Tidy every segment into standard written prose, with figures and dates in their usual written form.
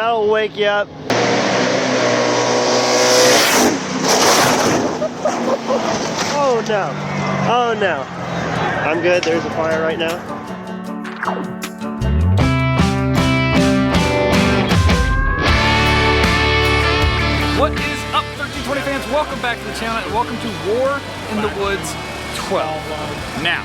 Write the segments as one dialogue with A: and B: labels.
A: That'll wake you up. Oh no. Oh no. I'm good. There's a fire right now.
B: What is up, 1320 fans? Welcome back to the channel and welcome to War in the Woods 12. Now,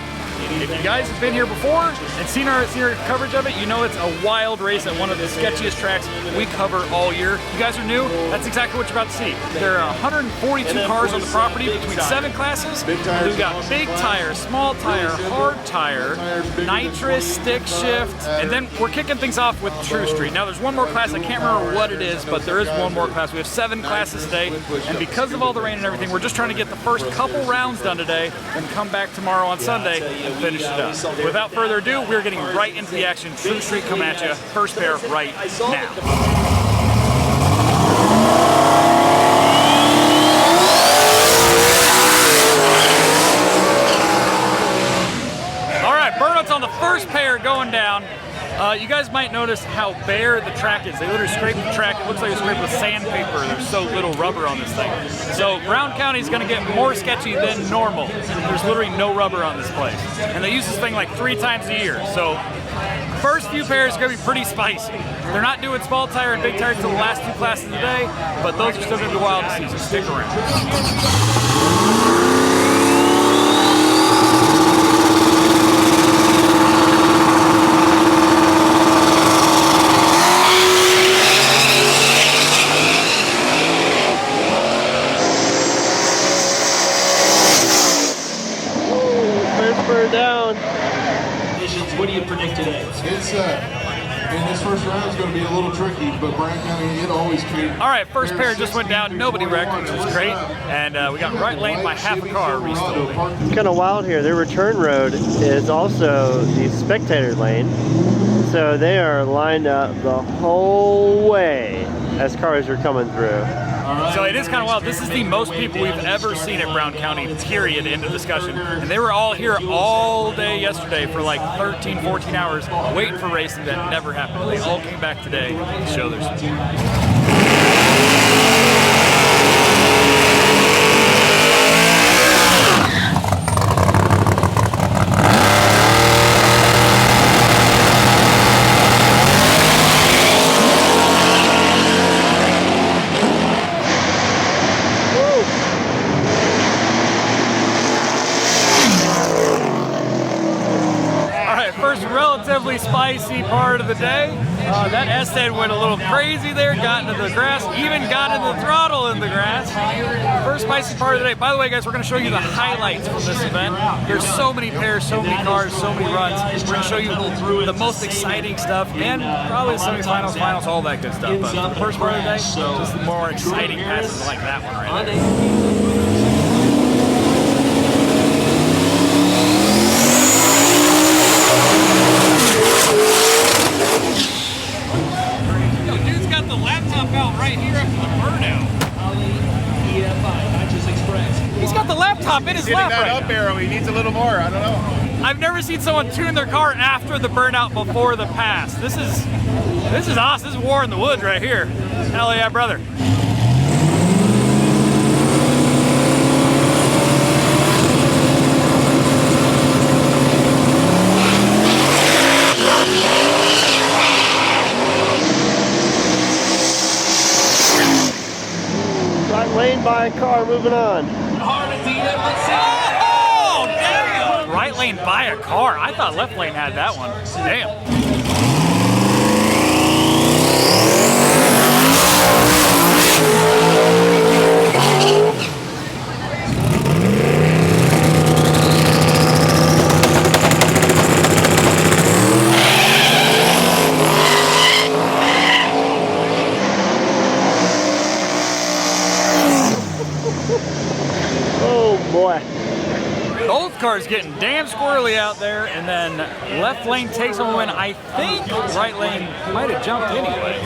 B: if you guys have been here before and seen our coverage of it, you know it's a wild race at one of the sketchiest tracks we cover all year. If you guys are new, that's exactly what you're about to see. There are 142 cars on the property between 7 classes. We've got big tire, small tire, hard tire, nitrous, stick shift, and then we're kicking things off with True Street. Now there's one more class, I can't remember what it is, but there is one more class. We have 7 classes today, and because of all the rain and everything, we're just trying to get the first couple rounds done today and come back tomorrow on Sunday and finish it up. Without further ado, we're getting right into the action. True Street coming at you, first pair right now. All right, burnouts on the first pair going down. You guys might notice how bare the track is. They literally scraped the track. It looks like it's scraped with sandpaper. There's so little rubber on this thing. So Brown County is going to get more sketchy than normal. There's literally no rubber on this place. And they use this thing like 3 times a year. So first few pairs are going to be pretty spicy. They're not doing small tire and big tire until the last 2 classes of the day, but those are still going to be wild to see, so stick around.
A: Down.
C: What do you predict today?
D: It's in this first round is going to be a little tricky, but Brown County, it always treats.
B: All right, first pair just went down. Nobody wrecked, which was great, and we got right lane by half a car.
A: It's kind of wild here. Their return road is also the spectator lane, so they are lined up the whole way as cars are coming through.
B: So it is kind of wild. This is the most people we've ever seen at Brown County, period, end of discussion. And they were all here all day yesterday for like 13, 14 hours waiting for racing that never happened. They all came back today to show their support. Relatively spicy part of the day. That Estate went a little crazy there, got into the grass, even got into the throttle in the grass. First spicy part of the day. By the way, guys, we're going to show you the highlights from this event. There's so many pairs, so many cars, so many runs. We're going to show you the most exciting stuff and probably the semifinals, finals, all that good stuff. But for the first part of the day, just the more exciting passes like that one right there. Right here after the burnout. He's got the laptop in his lap right now.
D: Up arrow, he needs a little more. I don't know.
B: I've never seen someone tune their car after the burnout before the pass. This is awesome. This is War in the Woods right here. Hell yeah, brother.
A: Lane by a car, moving on.
B: Oh, damn! Right lane by a car. I thought left lane had that one. Damn.
A: Boy.
B: Both cars getting damn squirrely out there, and then left lane takes on the win. I think right lane might have jumped anyway.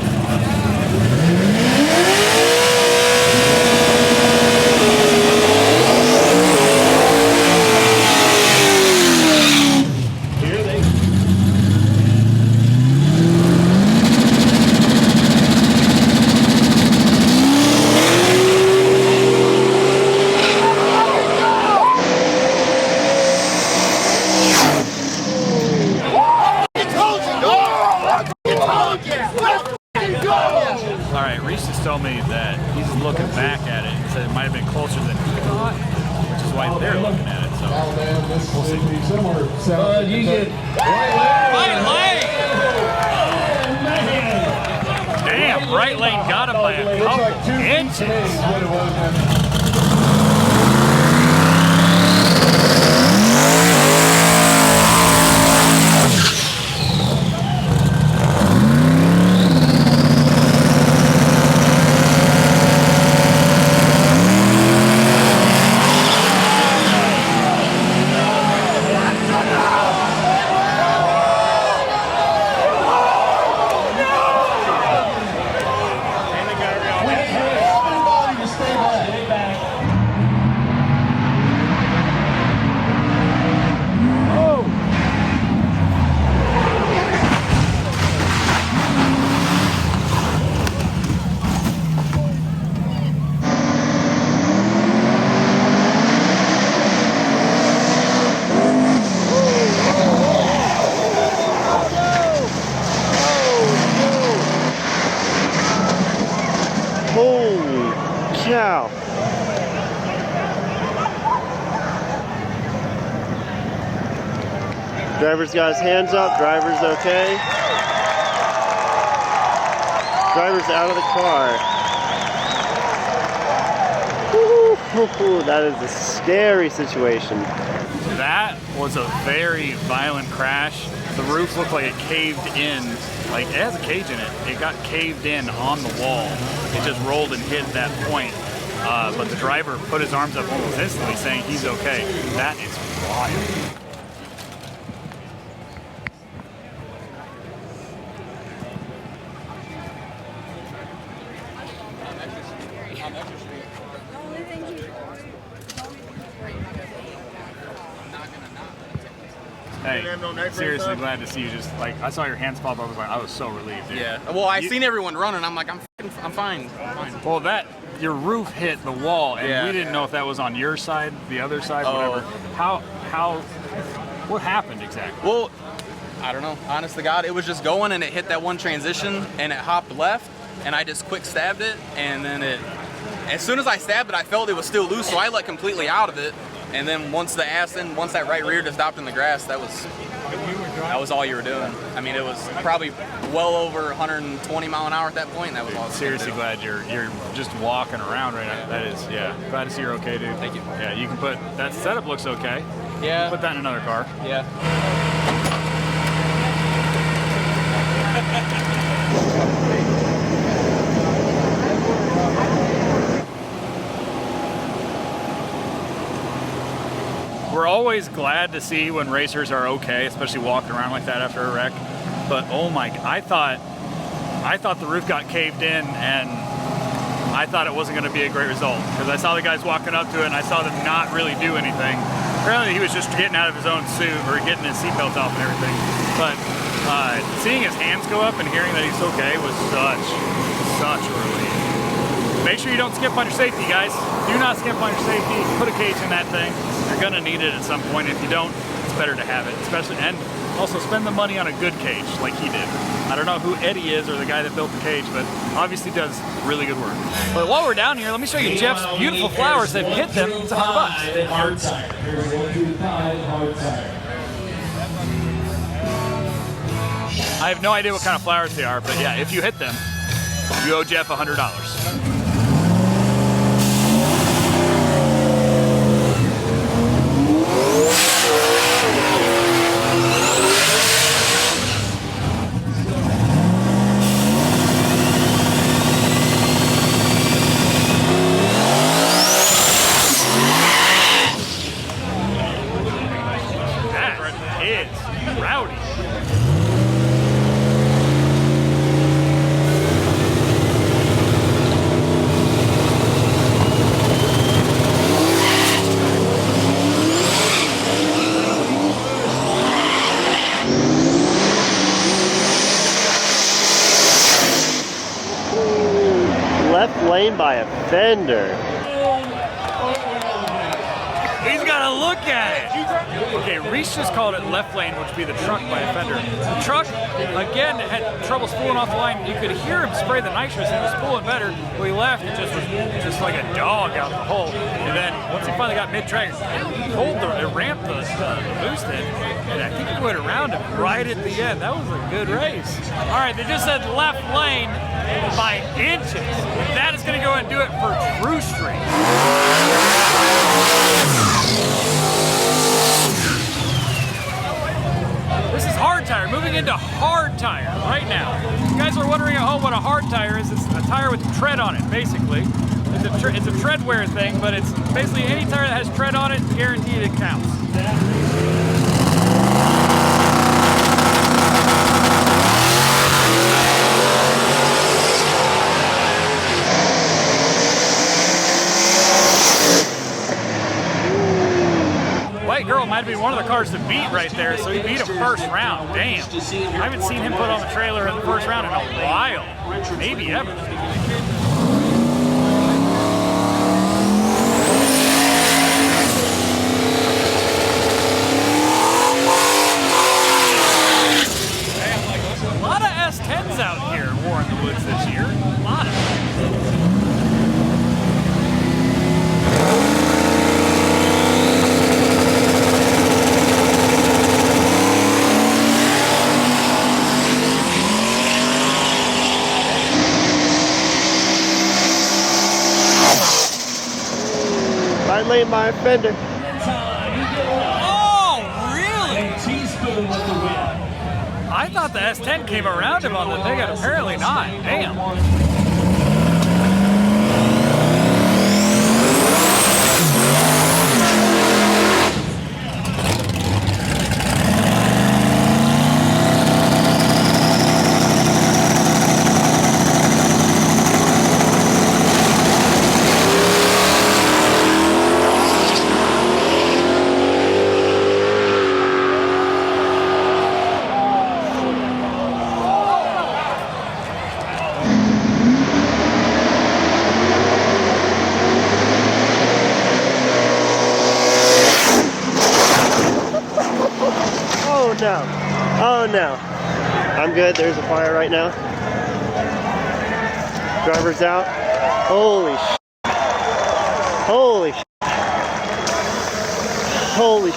C: You get
B: Damn, right lane got him by a couple inches.
A: Holy cow. Driver's got his hands up. Driver's okay. Driver's out of the car. Woo-hoo, that is a scary situation.
B: That was a very violent crash. The roof looked like it caved in. Like, it has a cage in it. It got caved in on the wall. It just rolled and hit that point. But the driver put his arms up almost instantly saying he's okay. That is wild. Hey, seriously glad to see you. Just like, I saw your hands pop up, I was so relieved, dude.
E: Yeah. Well, I seen everyone running. I'm like, I'm fine.
B: Well, your roof hit the wall, and we didn't know if that was on your side, the other side, whatever. What happened exactly?
E: Well, I don't know. Honest to God, it was just going, and it hit that one transition, and it hopped left, and I just quick stabbed it, and then as soon as I stabbed it, I felt it was still loose, so I let completely out of it. And then once that right rear just stopped in the grass, that was all you were doing. I mean, it was probably well over 120 mile an hour at that point. That was all.
B: Seriously glad you're just walking around right now. That is, yeah. Glad to see you're okay, dude.
E: Thank you.
B: Yeah, you can put that setup looks okay.
E: Yeah.
B: Put that in another car.
E: Yeah.
B: We're always glad to see when racers are okay, especially walking around like that after a wreck. But oh my, I thought the roof got caved in, and I thought it wasn't going to be a great result because I saw the guys walking up to it and I saw them not really do anything. Apparently he was just getting out of his own suit or getting his seatbelt off and everything. But seeing his hands go up and hearing that he's okay was such a relief. Make sure you don't skimp on your safety, guys. Do not skimp on your safety. Put a cage in that thing. You're gonna need it at some point. If you don't, it's better to have it. Especially, and also spend the money on a good cage, like he did. I don't know who Eddie is or the guy that built the cage, but obviously does really good work. But while we're down here, let me show you Jeff's beautiful flowers. If you hit them, it's $100.
C: Hard side. Hard side.
B: I have no idea what kind of flowers they are, but yeah, if you hit them, you owe Jeff $100. That is rowdy.
A: Left lane by a fender.
B: He's got a look at it. Okay, Reese just called it left lane, which would be the truck by a fender. The truck, again, had trouble spooling off the line. You could hear him spray the nitrous and it was spooling better. When he left, it just was just like a dog out the hole. And then once he finally got mid-track, it ramped the boost in, and I think he went around him right at the end. That was a good race. All right, they just said left lane by inches. That is going to go and do it for True Street. This is hard tire, moving into hard tire right now. You guys are wondering at home what a hard tire is. It's a tire with tread on it, basically. It's a tread wear thing, but it's basically any tire that has tread on it, guaranteed it counts. White Girl might have been one of the cars to beat right there, so he beat him first round. Damn. I haven't seen him put on the trailer in the first round in a while. Maybe ever. A lot of S10s out here in War in the Woods this year. A lot of them.
A: I laid my fender.
B: Oh, really? I thought the S10 came around him on the thing, and apparently not. Damn.
A: No. Oh no. I'm good. There's a fire right now. Driver's out. Holy sh**. Holy sh**. Holy sh**.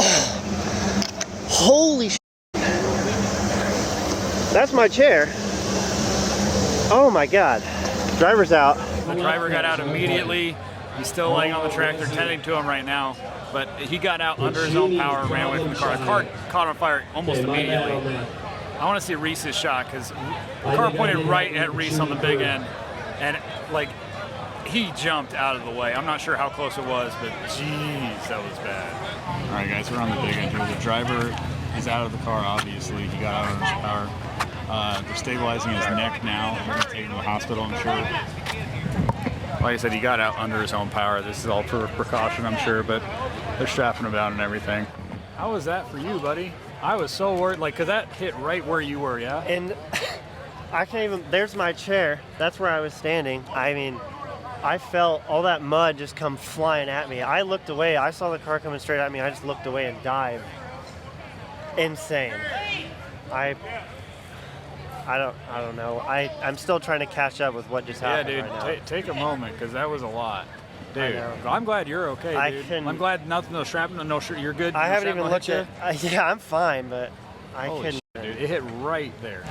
A: Oh. Holy sh**. That's my chair. Oh my god. Driver's out.
B: The driver got out immediately. He's still laying on the track. They're tending to him right now. But he got out under his own power and ran away from the car. The car caught on fire almost immediately. I want to see Reese's shot because the car pointed right at Reese on the big end. And like, he jumped out of the way. I'm not sure how close it was, but geez, that was bad. All right, guys, we're on the big end here. The driver is out of the car, obviously. He got out under his power. They're stabilizing his neck now. They're going to take him to the hospital, I'm sure. Like I said, he got out under his own power. This is all for precaution, I'm sure, but they're strapping him down and everything. How was that for you, buddy? I was so worried, like, because that hit right where you were, yeah?
A: And I can't even, there's my chair. That's where I was standing. I mean, I felt all that mud just come flying at me. I looked away. I saw the car coming straight at me. I just looked away and dived. Insane. I don't know. I'm still trying to catch up with what just happened.
B: Yeah, dude,
A: right now.
B: take a moment, because that was a lot. Dude, I'm glad you're okay, dude. I'm glad nothing, no shrapnel, no shirt. You're good.
A: I haven't even looked at. Yeah, I'm fine, but I couldn't.
B: Shit, dude, it hit right there.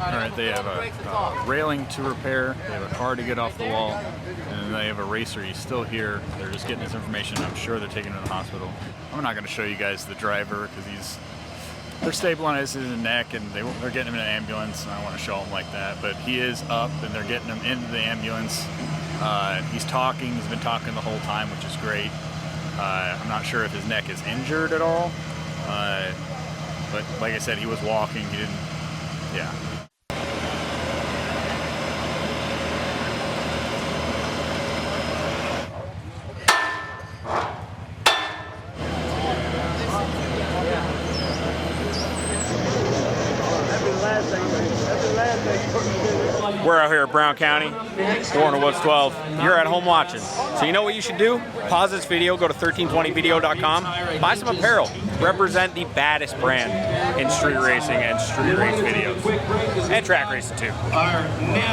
B: All right, they have a railing to repair. They have a car to get off the wall, and they have a racer. He's still here. They're just getting this information. I'm sure they're taking him to the hospital. I'm not going to show you guys the driver because they're stabilizing his neck, and they're getting him in an ambulance. And I don't want to show him like that, but he is up, and they're getting him into the ambulance. He's talking. He's been talking the whole time, which is great. I'm not sure if his neck is injured at all, but like I said, he was walking. He didn't. Yeah.
F: We're out here at Brown County, War in the Woods 12. You're at home watching. So you know what you should do? Pause this video, go to 1320video.com, buy some apparel. Represent the baddest brand in street racing and street race videos. And track racing too.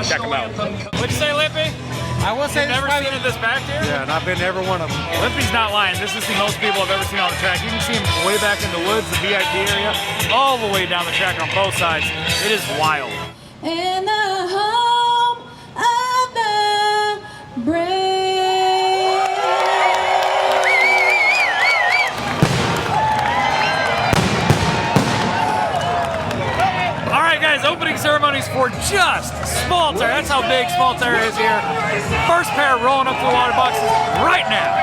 F: Check them out.
B: What'd you say, Lippy?
G: I will say
B: You've never seen this back here?
G: Yeah, and I've been to every one of them.
B: Lippy's not lying. This is the most people I've ever seen on the track. You can see him way back in the woods, the VIP area, all the way down the track on both sides. It is wild.
H: In the home of the brave.
B: All right, guys, opening ceremonies for just small tire. That's how big small tire is here. First pair rolling up to the water boxes right now.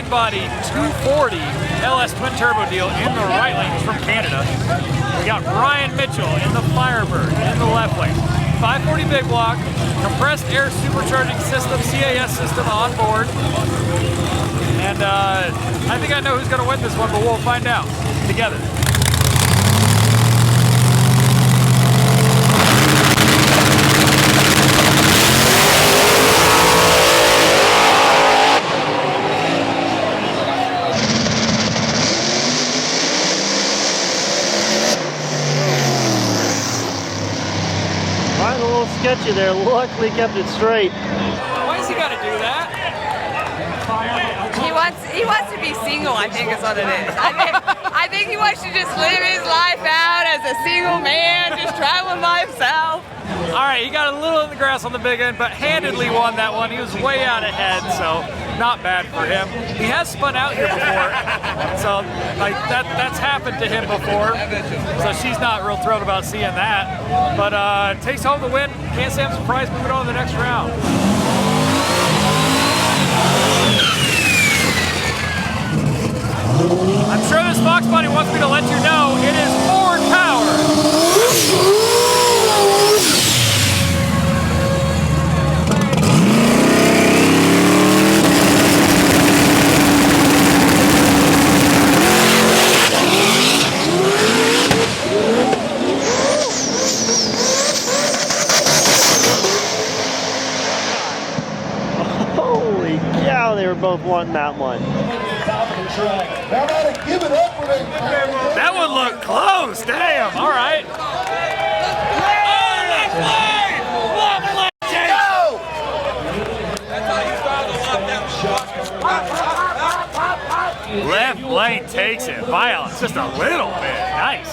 B: Body 240 LS twin turbo deal in the right lane. He's from Canada. We got Ryan Mitchell in the Firebird in the left lane. 540 big block, compressed air supercharging system, CAS system on board. And I think I know who's going to win this one, but we'll find out together.
A: Sketchy there, luckily kept it straight.
B: Why does he got to do that?
I: He wants to be single, I think is what it is. I think he wants to just live his life out as a single man, just traveling by himself.
B: All right, he got a little in the grass on the big end, but handedly won that one. He was way out ahead, so not bad for him. He has spun out here before, so like that's happened to him before. So she's not real thrilled about seeing that. But takes home the win. Can't say I'm surprised moving on to the next round. I'm sure this Fox Buddy wants me to let you know it is Ford power.
A: Holy cow, they were both wanting that one.
B: That one looked close, damn, all right. Left lane takes it, violence, just a little bit, nice.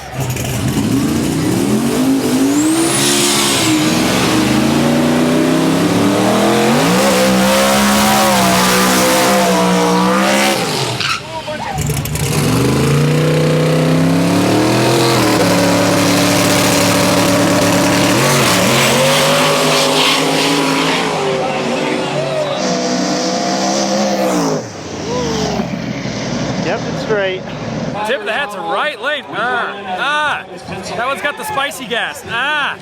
A: Straight.
B: Tip of the hat to right lane. That one's got the spicy gas. I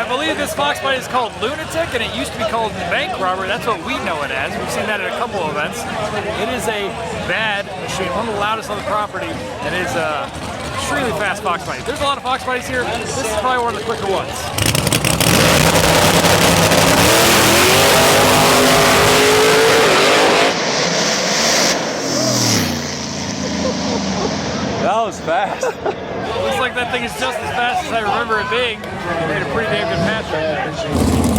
B: believe this Fox Buddy is called Lunatic, and it used to be called Bank Robber. That's what we know it as. We've seen that at a couple of events. It is a bad machine, one of the loudest on the property, and is a extremely fast Fox Buddy. There's a lot of Fox Buddies here. This is probably one of the quicker ones.
F: That was fast.
B: Looks like that thing is just as fast as I remember it being. It made a pretty damn good pass right there.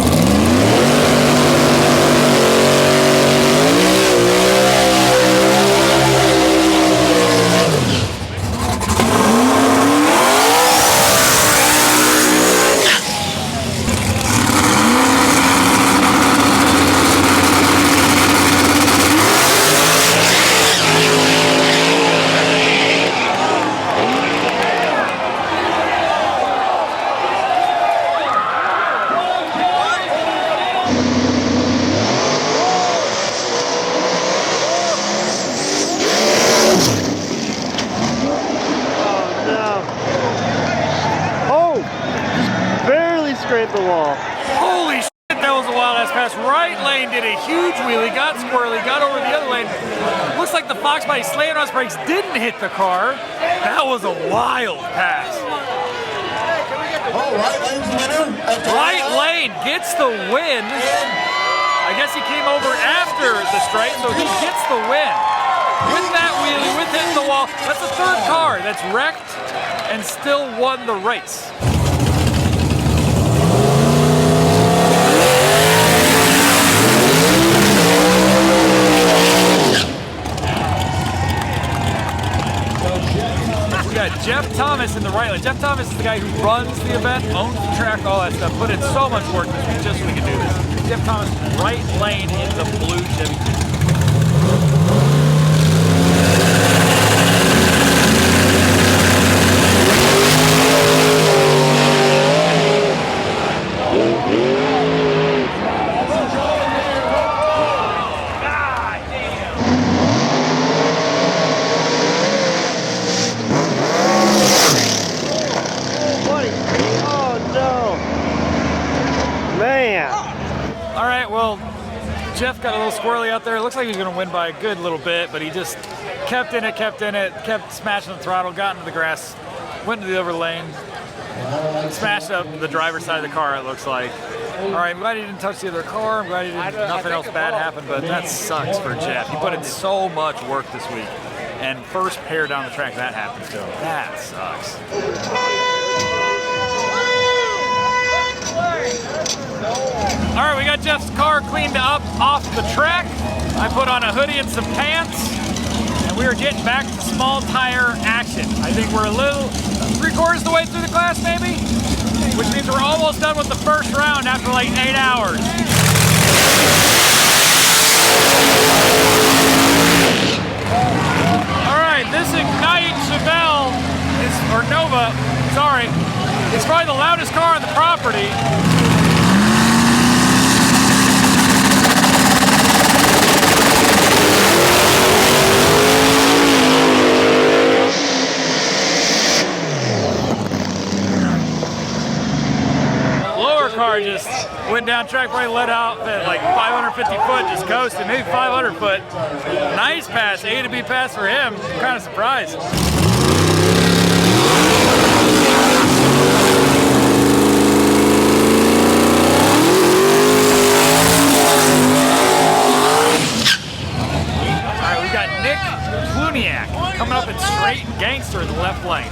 A: wall.
B: Holy shit, that was a wild ass pass. Right lane did a huge wheelie, got squirrely, got over the other lane. Looks like the Fox body slammed on his brakes, didn't hit the car. That was a wild pass.
D: Oh, right lane's the winner.
B: Right lane gets the win. I guess he came over after the stripe, so he gets the win. With that wheelie, with hitting the wall, that's the third car that's wrecked and still won the race. We got Jeff Thomas in the right lane. Jeff Thomas is the guy who runs the event, owns the track, all that stuff. Put in so much work this week just so we can do this. Jeff Thomas, right lane in the blue Chevy. All right, well, Jeff got a little squirrely out there. It looks like he was going to win by a good little bit, but he just kept in it, kept smashing the throttle, got into the grass, went into the other lane, smashed up the driver's side of the car, it looks like. All right, I'm glad he didn't touch the other car. I'm glad he didn't, nothing else bad happened, but that sucks for Jeff. He put in so much work this week, and first pair down the track, that happens to him. That sucks. All right, we got Jeff's car cleaned up off the track. I put on a hoodie and some pants, and we are getting back to small tire action. I think we're a little, 3/4 of the way through the class maybe, which means we're almost done with the first round after like 8 hours. All right, this Ignite Chevelle is, or Nova, sorry, it's probably the loudest car on the property. Car just went down track, probably let out at like 550 foot, just coasting, maybe 500 foot. Nice pass, A to B pass for him. I'm kind of surprised. All right, we got Nick Pluniak coming up in straight gangster in the left lane.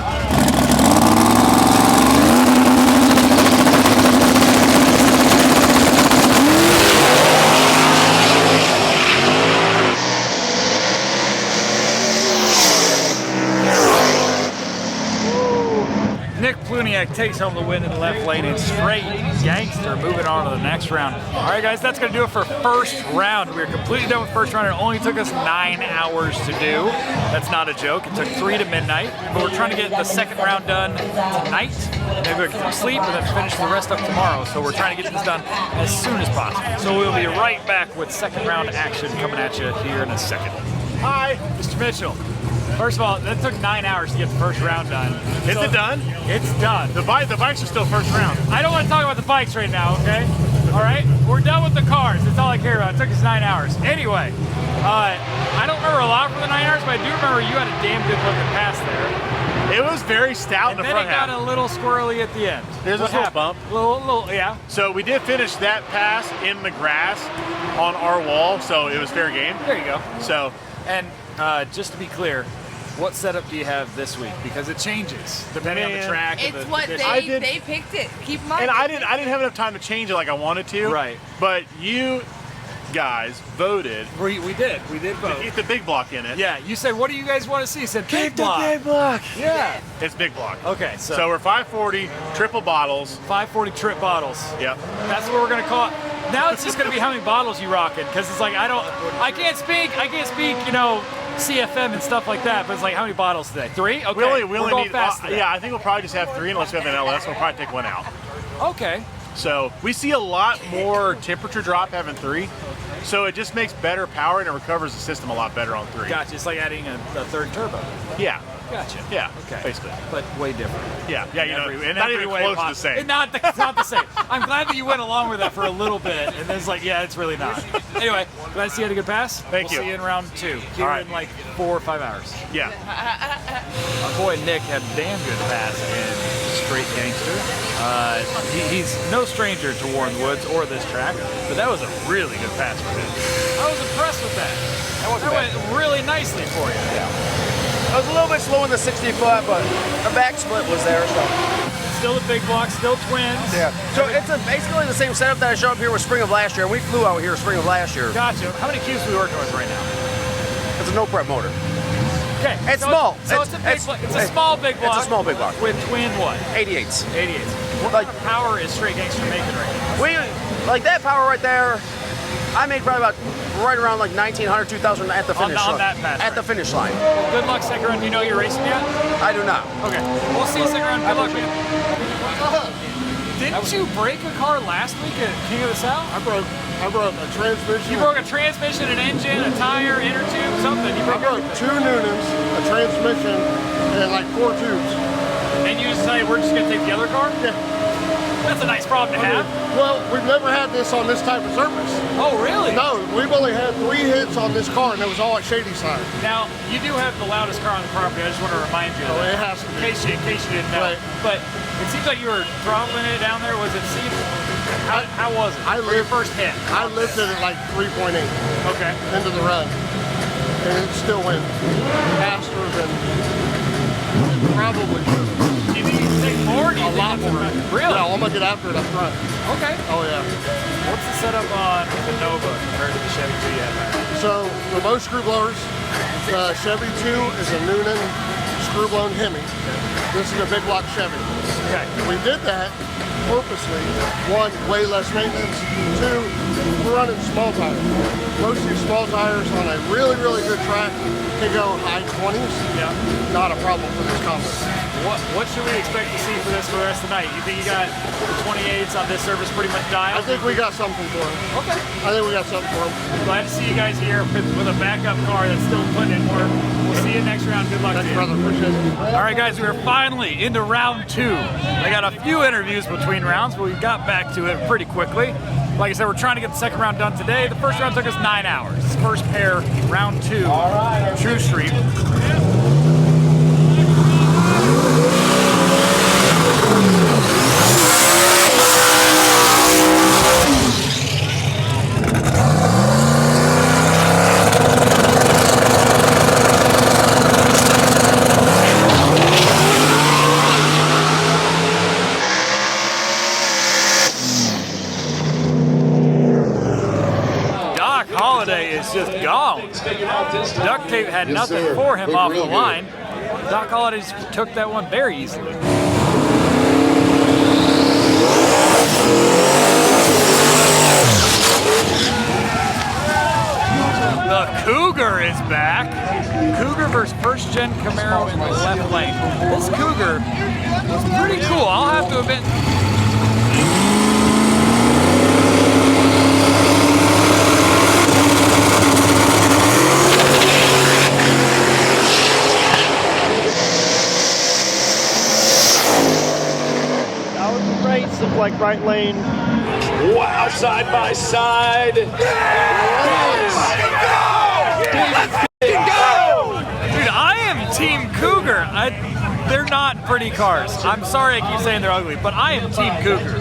B: Nick Pluniak takes home the win in the left lane in straight gangster, moving on to the next round. All right, guys, that's going to do it for first round. We're completely done with first round. It only took us 9 hours to do. That's not a joke. It took 3 to midnight, but we're trying to get the second round done tonight. Maybe we can get some sleep and then finish the rest up tomorrow. So we're trying to get this done as soon as possible. So we'll be right back with second round action coming at you here in a second. Hi, Mr. Mitchell. First of all, that took 9 hours to get the first round done.
J: Is it done?
B: It's done.
J: The bikes are still first round.
B: I don't want to talk about the bikes right now, okay? All right? We're done with the cars. That's all I care about. It took us 9 hours. Anyway, I don't remember a lot from the 9 hours, but I do remember you had a damn good looking pass there.
J: It was very stout in the front half.
B: And then it got a little squirrely at the end.
J: There's a little bump.
B: Little, yeah.
J: So we did finish that pass in the grass on our wall, so it was fair game.
B: There you go.
J: So,
B: and just to be clear, what setup do you have this week? Because it changes depending on the track.
I: It's
B: and
I: what they picked it. Keep in mind.
J: And I didn't have enough time to change it like I wanted to.
B: Right.
J: But you guys voted.
B: We did vote.
J: To keep the big block in it.
B: Yeah. You said, what do you guys want to see? I said big block.
A: Big block.
B: Yeah.
J: It's big block.
B: Okay.
J: So we're 540 triple bottles.
B: 540 trip bottles.
J: Yep.
B: That's what we're gonna call it. Now it's just gonna be how many bottles you rocking, because it's like I can't speak, you know, CFM and stuff like that, but it's like how many bottles today? 3? Okay.
J: We only need fast yeah, I think we'll probably just have 3 unless we have an LS. We'll probably take 1 out.
B: Okay.
J: So we see a lot more temperature drop having 3. So it just makes better power and it recovers the system a lot better on 3.
B: Gotcha. It's like adding a third turbo.
J: Yeah.
B: Gotcha.
J: Yeah.
B: Okay.
J: Basically.
B: But way different.
J: Yeah. Yeah. You know, not even close to the same.
B: It's not the same. I'm glad that you went along with that for a little bit, and then it's like, yeah, it's really not. Anyway, glad to see you had a good pass.
J: Thank you.
B: We'll see you in round 2. Here
J: All right.
B: in like 4 or 5 hours.
J: Yeah.
B: Our boy Nick had a damn good pass in Straight Gangster. He's no stranger to War in the Woods or this track, but that was a really good pass for him. I was impressed with that. That went really nicely for you.
K: I was a little bit slow in the 60 foot, but the back split was there, so.
B: Still the big block, still twins.
K: Yeah. So it's basically the same setup that I showed up here with spring of last year, and we flew out here spring of last year.
B: Gotcha. How many cubes are we working with right now?
K: It's a no prep motor.
B: Okay.
K: It's small.
B: So it's a big block. It's a small big block.
K: It's a small big block.
B: With twin what?
K: 88s.
B: 88s. What kind of power is Straight Gangster making right now?
K: Like that power right there, I made probably about right around like 1,900, 2,000 at the finish line.
B: On that pass.
K: At the finish line.
B: Well, good luck, second round. Do you know you're racing yet?
K: I do not.
B: Okay. We'll see you second round. Good luck, man. Didn't you break a car last week at King of the South?
L: I broke a transmission.
B: You broke a transmission, an engine, a tire, inner tube, something. You broke
L: I broke 2 Noonans, a transmission, and like 4 tubes.
B: And you decided we're just going to take the other car?
L: Yeah.
B: That's a nice problem to have.
L: Well, we've never had this on this type of surface.
B: Oh, really?
L: No, we've only had 3 hits on this car, and it was all at Shady Side.
B: Now, you do have the loudest car on the property. I just want to remind you of that.
L: It has to be.
B: In case you didn't know.
L: Right.
B: But it seems like you were throttling it down there. Was it how was it? For your first hit?
L: I lifted it like 3.8.
B: Okay.
L: Into the run. And it still went faster than it probably should have.
B: Do you think you can take more?
L: A lot more.
B: Really?
L: Yeah, I'm going to get after it up front.
B: Okay.
L: Oh, yeah.
B: What's the setup on the Nova compared to the Chevy 2 you had back there?
L: So, for both screw blowers, the Chevy 2 is a Noonan screw blown Hemi. This is a big block Chevy.
B: Okay.
L: We did that purposely. 1, way less maintenance. 2, we're running small tires. Most of these small tires on a really, really good track can go high 20s.
B: Yeah.
L: Not a problem for this combo.
B: What should we expect to see for this for the rest of the night? You think you got the 28s on this service pretty much dialed?
L: I think we got something for him.
B: Okay.
L: I think we got something for him.
B: Glad to see you guys here with a backup car that's still putting in work. We'll see you next round. Good luck to you.
L: Brother, appreciate it.
B: All right, guys, we're finally into round 2. I got a few interviews between rounds, but we got back to it pretty quickly. Like I said, we're trying to get the second round done today. The first round took us 9 hours. First pair, round 2, True Street. Is just gone. Duct tape had nothing for him off the line. Doc Holliday just took that one very easily. The Cougar is back. Cougar versus first gen Camaro in the left lane. This Cougar was pretty cool. I'll have to admit.
A: Of like right lane.
M: Wow, side by side. Yes!
B: Go! Dude, I am Team Cougar. They're not pretty cars. I'm sorry I keep saying they're ugly, but I am Team Cougar.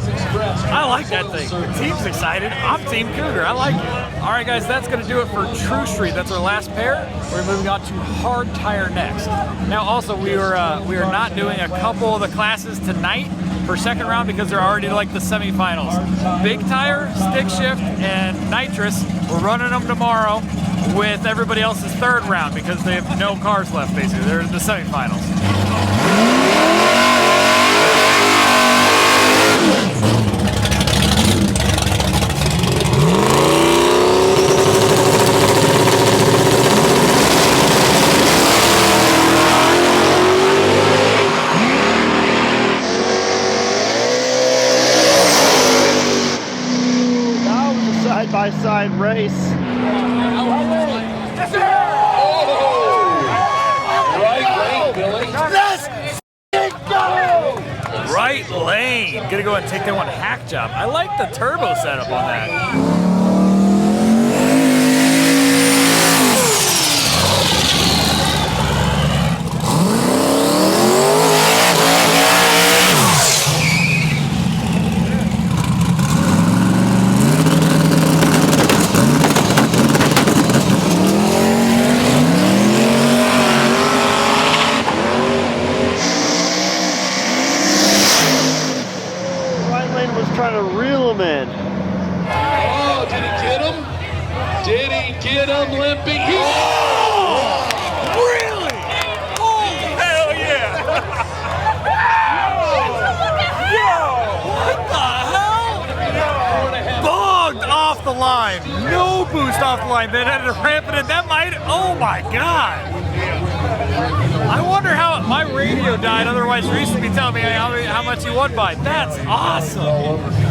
B: I like that thing. The team's excited. I'm Team Cougar. I like it. All right, guys, that's going to do it for True Street. That's our last pair. We're moving on to Hard Tire next. Now, also, we are not doing a couple of the classes tonight for second round because they're already like the semifinals. Big tire, stick shift, and nitrous. We're running them tomorrow with everybody else's third round because they have no cars left, basically. They're the semifinals.
A: Side-by-side race.
M: Yes, sir! Oh! Right lane, Billy. Let's go!
B: right lane. Gonna go ahead and take that one hack job. I like the turbo setup on that.
A: Trying to reel him in.
M: Oh, did he get him? Did he get him limping?
B: Oh! Really? Oh, hell yeah! Yo! What the hell? Bogged off the line. No boost off the line. Then ended up ramping it. That might. Oh my god. I wonder how my radio died, otherwise Reese would be telling me how much he won by. That's awesome!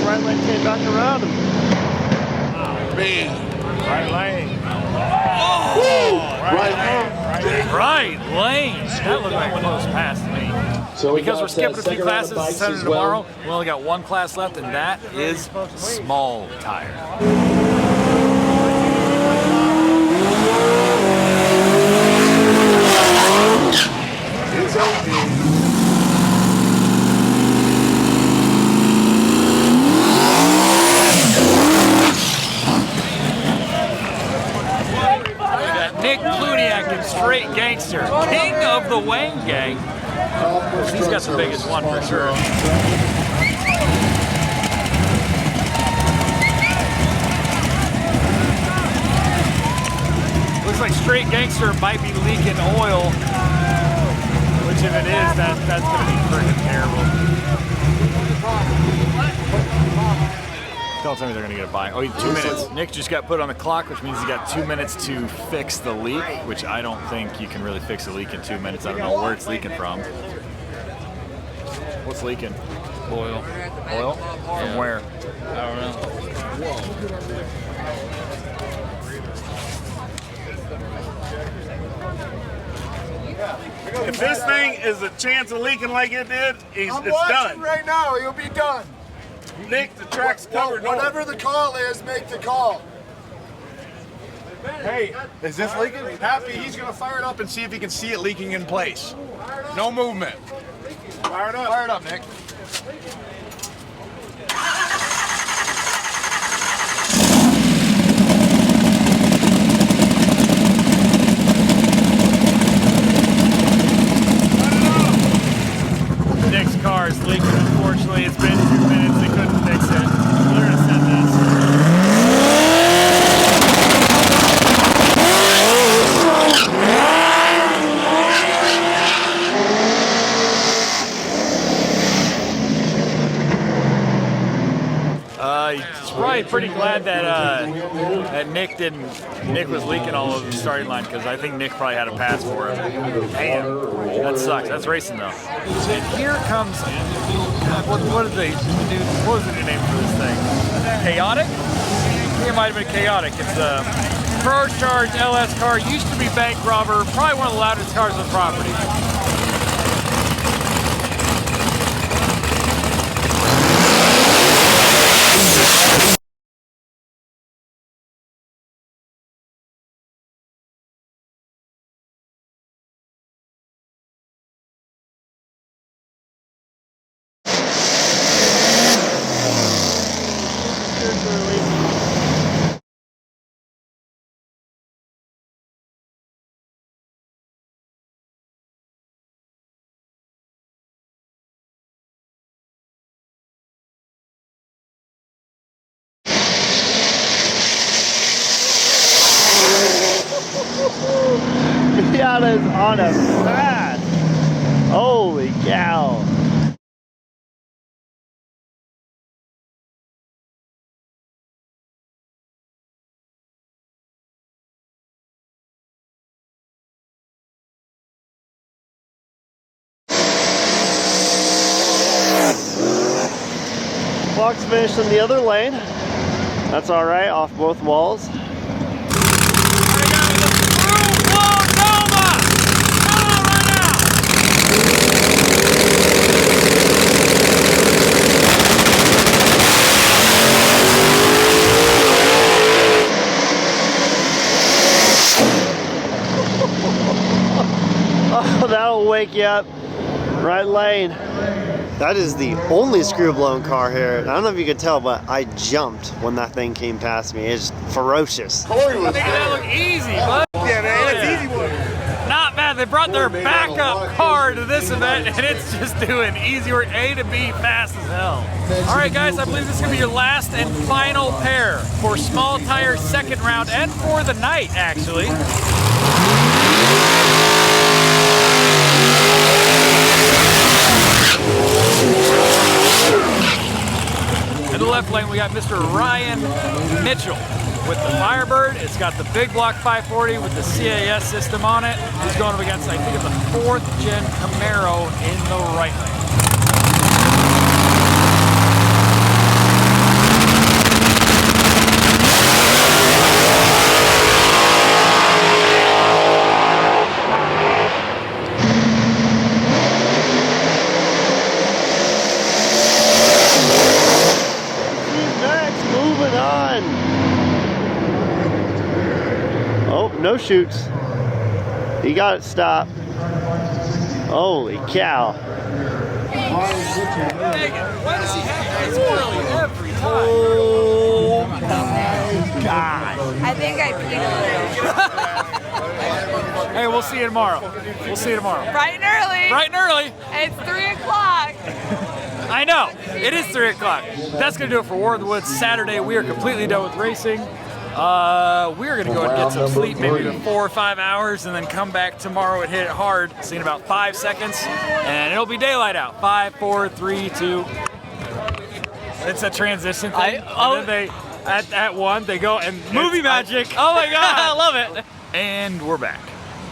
A: Right lane came back around him.
D: Man.
J: Right lane.
B: Oh! Right lane. That looked like one of those past me.
M: So
B: because we're skipping a few classes Saturday and tomorrow, we only got one class left, and that is small tire.
D: It's okay.
B: Nick Pluniak and Straight Gangster, king of the Wang Gang. He's got the biggest one for sure. Looks like Straight Gangster might be leaking oil, which if it is, that's gonna be freaking terrible. Don't tell me they're gonna get a buy. Oh, 2 minutes. Nick just got put on the clock, which means he got 2 minutes to fix the leak, which I don't think you can really fix a leak in 2 minutes. I don't know where it's leaking from. What's leaking?
E: Oil.
B: Oil? From where?
E: I don't know.
J: If this thing is a chance of leaking like it did, it's done.
L: Right now, you'll be done.
J: Nick, the track's covered.
L: Whatever the call is, make the call.
J: Hey, is this leaking? Happy, he's gonna fire it up and see if he can see it leaking in place. No movement. Fire it up. Fire it up, Nick.
B: Nick's car is leaking, unfortunately. It's been 2 minutes, they couldn't fix it. They're gonna send this. He's probably pretty glad that that Nick was leaking all over the starting line, because I think Nick probably had a pass for him. Damn, that sucks. That's racing though. And here comes what was the new name for this thing? Chaotic? I think it might have been Chaotic. It's a Pro Charge LS car. Used to be bank robber. Probably one of the loudest cars on the property.
A: Miata's on a fast. Holy cow. Fox finished in the other lane. That's all right, off both walls. Oh, that'll wake you up. Right lane. That is the only screw-blown car here. I don't know if you could tell, but I jumped when that thing came past me. It's ferocious.
B: Making that look easy, bud.
L: Yeah, man, it's easy one.
B: Not bad. They brought their backup car to this event, and it's just doing easy work. A to B, fast as hell. All right, guys, I believe this is going to be your last and final pair for small tire second round and for the night, actually. In the left lane, we got Mr. Ryan Mitchell with the Firebird. It's got the big block 540 with the CAS system on it. He's going up against, I think, the 4th gen Camaro in the right lane.
A: No shoots. He got it stopped. Holy cow.
B: Why does he have this early every time?
A: Oh my God.
I: I think I peed a little.
B: Hey, we'll see you tomorrow. We'll see you tomorrow.
I: Bright and early.
B: Bright and early.
I: It's 3 o'clock.
B: I know. It is 3 o'clock. That's going to do it for War of the Woods Saturday. We are completely done with racing. We're going to go and get some sleep, maybe 4 or 5 hours, and then come back tomorrow and hit it hard. See in about 5 seconds, and it'll be daylight out. 5, 4, 3, 2. It's a transition thing. And then they, at 1, they go and movie magic. Oh my God, I love it. And we're back.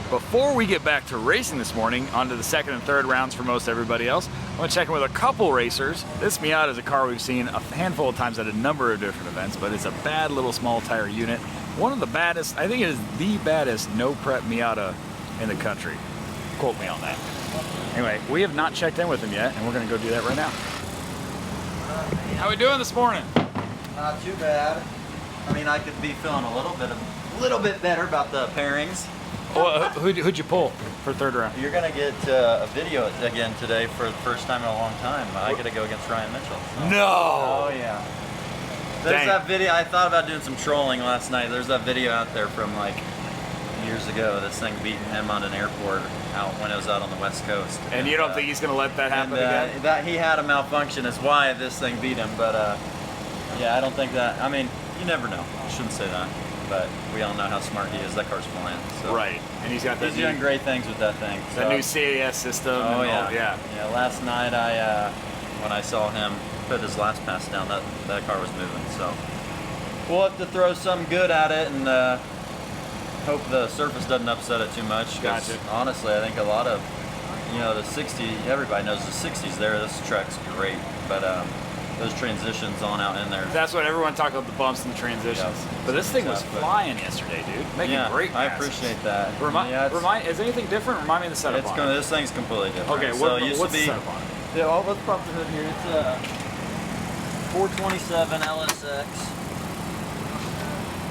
B: Before we get back to racing this morning, onto the 2nd and 3rd rounds for most everybody else, I want to check in with a couple racers. This Miata is a car we've seen a handful of times at a number of different events, but it's a bad little small tire unit. One of the baddest, I think it is the baddest no-prep Miata in the country. Quote me on that. Anyway, we have not checked in with him yet, and we're going to go do that right now. How we doing this morning?
N: Not too bad. I mean, I could be feeling a little bit better about the pairings.
B: Well, who'd you pull for 3rd round?
N: You're gonna get a video again today for the first time in a long time. I get to go against Ryan Mitchell. So.
B: No!
N: Oh yeah. There's that video. I thought about doing some trolling last night. There's that video out there from like years ago. This thing beating him on an airport out when it was out on the West Coast.
B: And you don't think he's gonna let that happen again?
N: That he had a malfunction is why this thing beat him. But yeah, I don't think that. I mean, you never know. I shouldn't say that. But we all know how smart he is. That car's flying. So.
B: Right, and he's doing
N: great things with that thing.
B: The new CAS system.
N: Oh
B: and
N: yeah. Yeah. Last night when I saw him put his last pass down, that car was moving. So we'll have to throw some good at it and hope the surface doesn't upset it too much.
B: Gotcha.
N: Honestly, I think a lot of the 60. Everybody knows the 60s there. This track's great, but. Those transitions on out in there.
B: That's what everyone talked about, the bumps and the transitions. Yeah, but this thing was flying yesterday, dude. Making great passes.
N: I appreciate that.
B: Is anything different? Remind me of the setup on it.
N: This thing's completely different.
B: Okay, what's the setup on it?
N: Yeah, let's pop the hood here. It's a 427 LSX.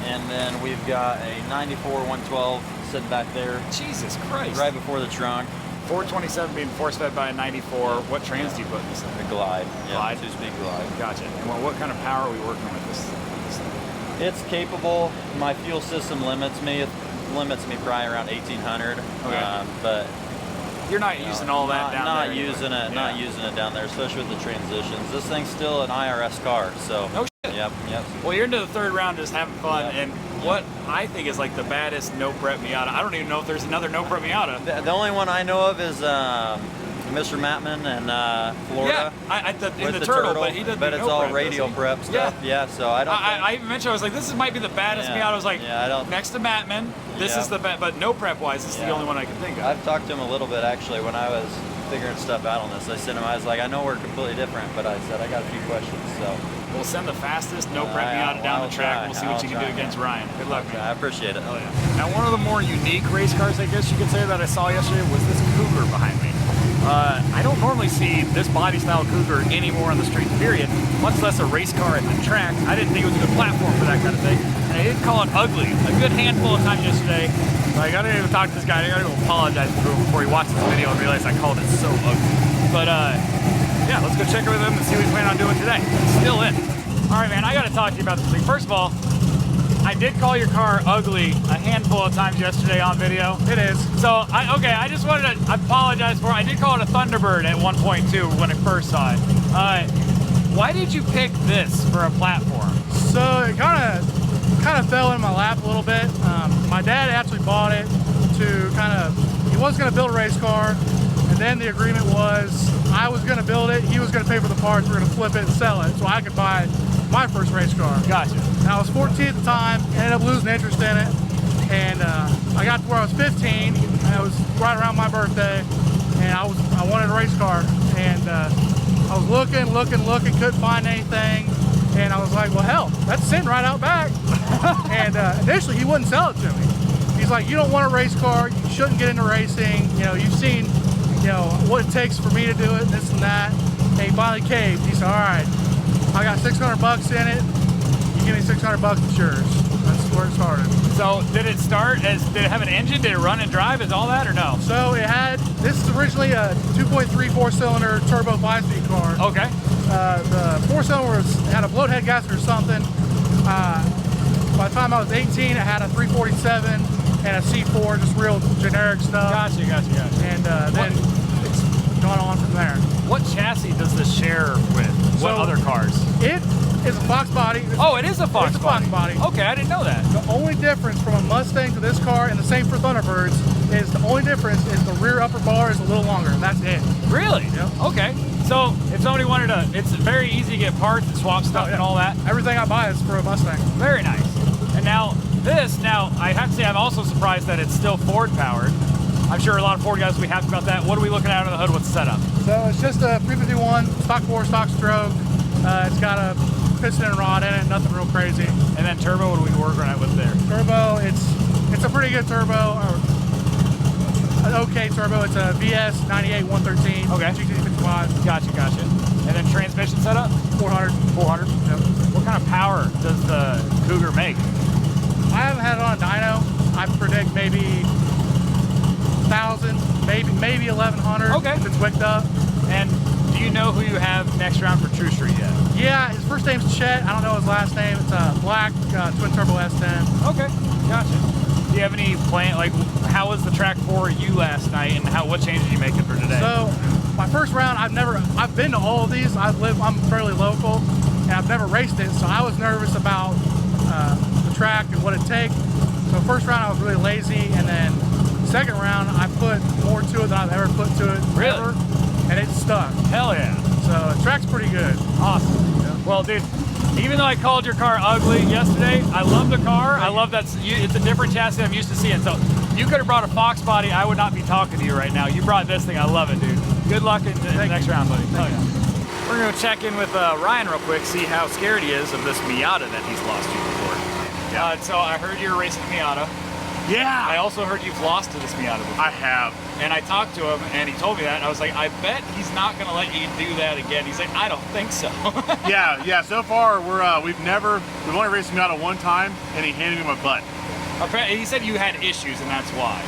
N: And then we've got a 94 112 sitting back there.
B: Jesus Christ.
N: Right before the trunk.
B: 427 being force fed by a 94. What trans do you put in this thing?
N: A Glide.
B: Glide?
N: 2-speed Glide.
B: Gotcha. And what kind of power are we working with this thing?
N: It's capable. My fuel system limits me. It limits me probably around 1800.
B: Okay.
N: But
B: you're not using all that down there.
N: Not using it down there, especially with the transitions. This thing's still an IRS car, so.
B: No shit.
N: Yep.
B: Well, you're into the 3rd round just having fun, and what I think is like the baddest no-prep Miata. I don't even know if there's another no-prep Miata.
N: The only one I know of is Mr. Mattman in Florida.
B: Yeah, in the Turtle, but he doesn't.
N: But it's all radial prep stuff. Yeah. So I don't.
B: I even mentioned I was like, this might be the baddest Miata. I was like, next to Mattman, this is the best. But no prep wise, this is the only one I can think of.
N: I've talked to him a little bit actually when I was figuring stuff out on this. I said to him, I was like, I know we're completely different, but I said I got a few questions. So
B: we'll send the fastest, no prep Miata down the track. We'll see what you can do against Ryan. Good luck, man.
N: I appreciate it.
B: Oh yeah. Now, one of the more unique race cars, I guess you could say, that I saw yesterday was this Cougar behind me. I don't normally see this body style Cougar anymore on the street, period, much less a race car at the track. I didn't think it was a good platform for that kind of thing. And I did call it ugly a good handful of times yesterday. Like, I didn't even talk to this guy. I gotta go apologize to him before he watched this video and realized I called it so ugly. But yeah, let's go check in with him and see what we plan on doing today. It's still in. All right, man, I gotta talk to you about this thing. First of all, I did call your car ugly a handful of times yesterday on video. It is. So, I just wanted to apologize for it. I did call it a Thunderbird at 1.2 when I first saw it. Why did you pick this for a platform?
O: So it kind of fell in my lap a little bit. My dad actually bought it to he was going to build a race car, and then the agreement was I was going to build it, he was going to pay for the parts, we were going to flip it and sell it so I could buy my first race car. Gotcha. And I was 14 at the time, ended up losing interest in it, and I got to where I was 15, and it was right around my birthday, and I wanted a race car, and I was looking, couldn't find anything, and I was like, well, hell, that's sitting right out back. And initially, he wouldn't sell it to me. He's like, you don't want a race car, you shouldn't get into racing, you know, you've seen, you know, what it takes for me to do it, this and that. And he finally caved. He said, all right, I got 600 bucks in it, you give me 600 bucks, it's yours. That's where it started. So did it have an engine? Did it run and drive? Is all that or no? So this is originally a 2.34 cylinder turbo 5-speed car. Okay. The 4-cylinder had a bloat head gasket or something. By the time I was 18, it had a 347 and a C4, just real generic stuff. Gotcha. And then it's gone on from there. What chassis does this share with? What other cars? It is a Fox body. Oh, it is a Fox body. Okay, I didn't know that. The only difference from a Mustang to this car, and the same for Thunderbirds, is the only difference is the rear upper bar is a little longer, and that's it. Really? Yep. Okay. So if somebody wanted to, it's very easy to get parts and swap stuff and all that. Everything I buy is for a Mustang. Very nice. And now I have to say I'm also surprised that it's still Ford powered. I'm sure a lot of Ford guys will be happy about that. What are we looking at under the hood? What's the setup? So it's just a 351 stock 4, stock stroke. It's got a piston and rod in it, nothing real crazy. And then turbo, what are we working at with there? Turbo, it's a pretty good turbo, or an okay turbo. It's a VS 98 113. Okay. GT55. Gotcha. And then transmission setup? 400. 400. Yep. What kind of power does the Cougar make? I haven't had it on a dyno. I predict maybe 1,000, maybe 1,100. Okay. If it's wicked up. And do you know who you have next round for True Street yet? Yeah, his first name's Chet. I don't know his last name. It's a black twin turbo S10. Okay, gotcha. Do you have any plan? Like, how was the track for you last night, and what changes are you making for today? So, my first round, I've been to all of these. I'm fairly local, and I've never raced it, so I was nervous about the track and what it takes. So first round, I was really lazy, and then second round, I put more to it than I've ever put to it. Really? And it stuck. Hell yeah. So the track's pretty good. Awesome. Yeah. Well, dude, even though I called your car ugly yesterday, I love the car. I love that it's a different chassis I'm used to seeing. So you could have brought a Fox body, I would not be talking to you right now. You brought this thing, I love it, dude. Good luck in the next round, buddy. Hell yeah. We're gonna check in with Ryan real quick, see how scared he is of this Miata that he's lost you before. Yeah. So I heard you're racing Miata. Yeah. I also heard you've lost to this Miata before. I have. And I talked to him, and he told me that, and I was like, I bet he's not going to let you do that again. He's like, I don't think so.
J: yeah. So far, we've only raced Miata one time, and he handed me my butt.
B: He said you had issues, and that's why.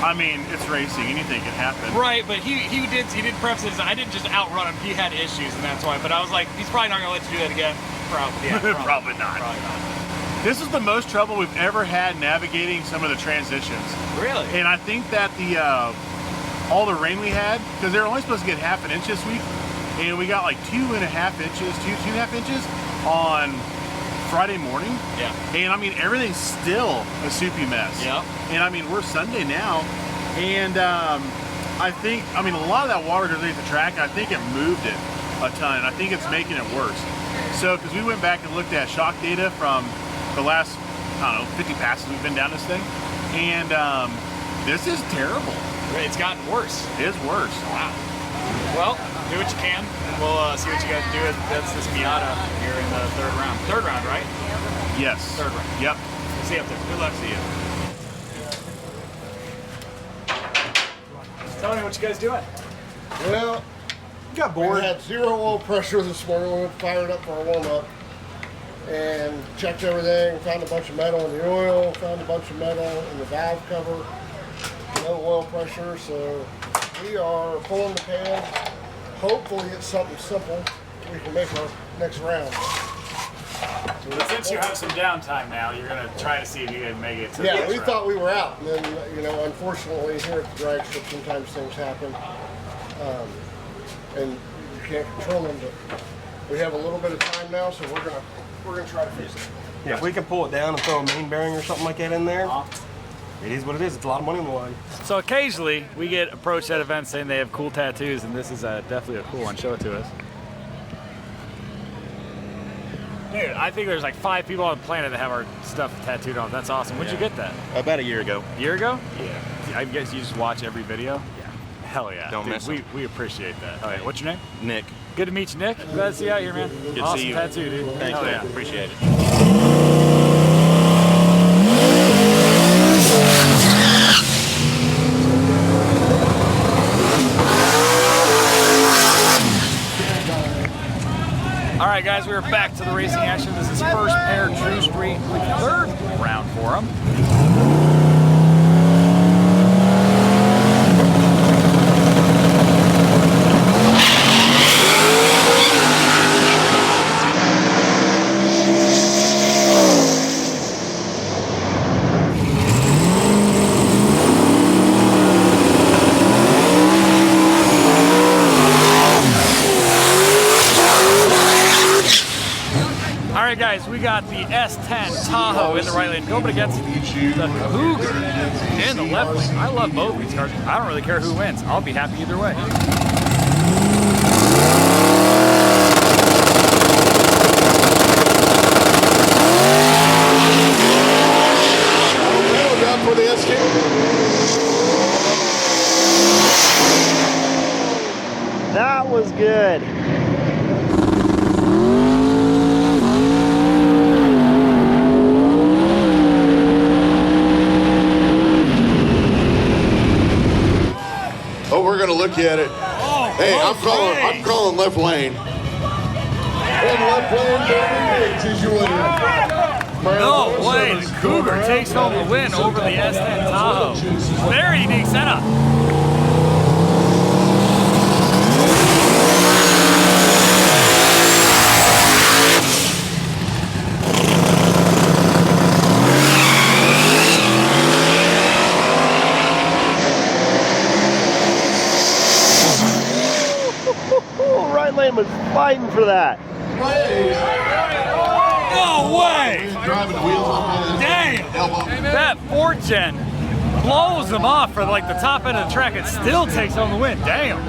J: I mean, it's racing. Anything can happen.
B: Right, but he did preface it. I didn't just outrun him. He had issues, and that's why. But I was like, he's probably not going to let you do that again. Probably. Yeah,
J: probably not. This is the most trouble we've ever had navigating some of the transitions. Really? And I think that all the rain we had, because they're only supposed to get half an inch this week, and we got like 2.5 inches on Friday morning. Yeah. And I mean, everything's still a soupy mess. Yeah. And I mean, we're Sunday now, and I think, a lot of that water goes underneath the track. I think it moved it a ton, and I think it's making it worse. So, because we went back and looked at shock data from the last, 50 passes we've been down this thing, and this is terrible.
B: It's gotten worse.
J: It is worse.
B: Wow. Well, do what you can, and we'll see what you guys do. That's this Miata here in the third round. Third round, right?
J: Yes.
B: Third round.
J: Yep.
B: See you up there. Good luck to you. Tell me what you guys doing.
L: Well,
J: got bored.
L: We had 0 oil pressure this morning. We went fired up for a warm-up and checked everything. Found a bunch of metal in the oil. Found a bunch of metal in the valve cover. No oil pressure, so we are pulling the pan. Hopefully it's something simple we can make our next round.
B: But since you have some downtime now, you're going to try to see if you can make it to the
L: Yeah,
B: next
L: we
B: round.
L: thought we were out, and then, you know, unfortunately here at the drag strip sometimes things happen, and you can't control them, but we have a little bit of time now, so we're gonna try to fix it.
P: Yeah, if we can pull it down and throw a main bearing or something like that in there, it is what it is. It's a lot of money on the line.
B: So occasionally we get approached at events saying they have cool tattoos, and this is definitely a cool one. Show it to us. Dude, I think there's like 5 people on the planet that have our stuff tattooed on. That's awesome. When'd you get that?
F: About a year ago.
B: A year ago? Yeah. I guess you just watch every video? Yeah. Hell yeah.
F: Don't miss it.
B: We appreciate that. All right, what's your name?
F: Nick.
B: Good to meet you, Nick. Glad to see you out here, man.
F: Good to
B: awesome
F: see you.
B: tattoo, dude.
F: Thanks,
B: Hell
F: man.
B: yeah.
F: Appreciate it.
B: All right, guys, we're back to the racing action. This is first pair True Street, third round for them. All right, guys, we got the S10 Tahoe in the right lane going against the Cougar in the left lane. I love both these cars. I don't really care who wins. I'll be happy either way.
D: Down for the SK.
A: That was good.
D: Oh, we're gonna look at it. Hey, I'm calling left lane. And left lane, David Yates is your winner.
B: No way, the Cougar takes home the win over the S10 Tahoe. Very unique setup.
A: Right lane was fighting for that.
B: No way!
D: Driving wheels on
B: Damn! That 4th gen blows them off for like the top end of the track. It still takes home the win. Damn!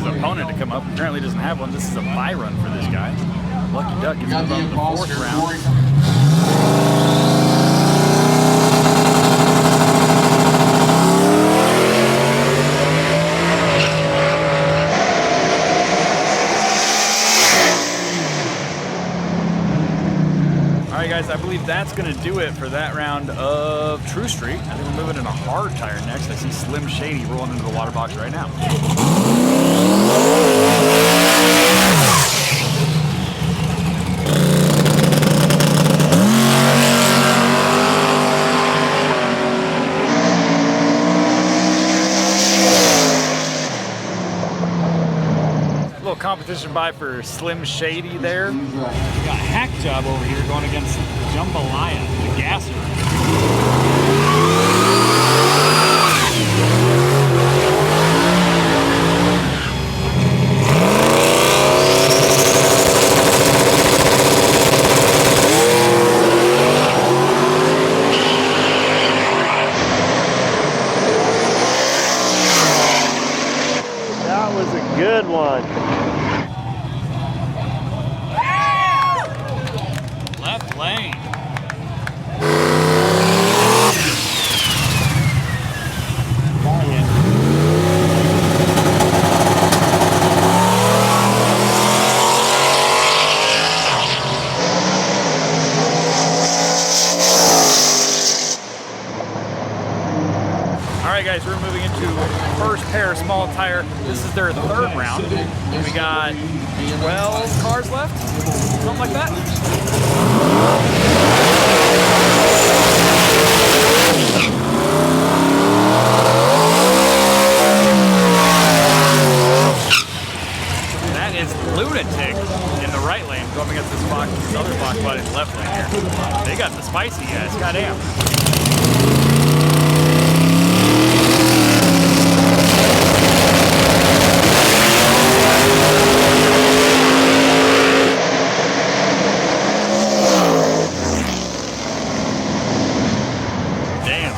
B: Opponent to come up. Apparently doesn't have one. This is a bye run for this guy. Lucky Duck gets moved on to the 4th round. Alright guys, I believe that's going to do it for that round of True Street. I think we're moving into hard tire next. I see Slim Shady rolling into the water box right now. competition by for Slim Shady there. We got Hack Job over here going against Jambalaya, the gasser.
A: That was a good one.
B: Left lane. Alright guys, we're moving into first pair small tire. This is their third round. We got 12 cars left, something like that. That is Lunatic in the right lane going against this other Fox bud in the left lane here. They got the spicy guys, goddamn.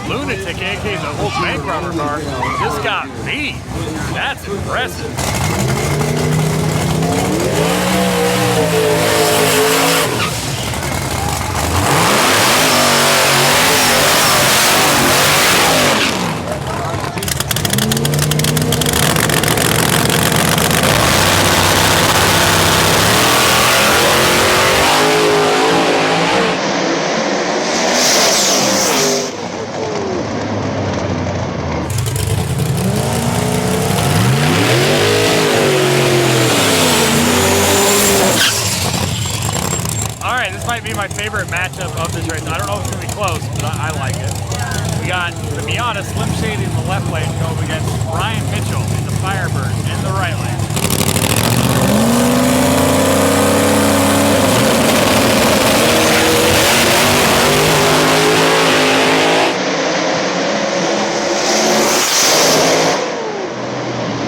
B: Lunatic, aka the whole bank robber car, just got beat. That's impressive. Might be my favorite matchup of this race. I don't know if it's going to be close, but I like it. We got the Miata Slim Shady in the left lane going against Ryan Mitchell in the Firebird in the right lane.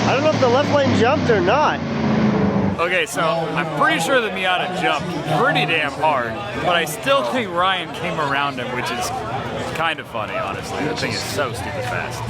A: I don't know if the left lane jumped or not.
B: Okay, so I'm pretty sure the Miata jumped pretty damn hard, but I still think Ryan came around him, which is kind of funny, honestly. That thing is so stupid fast.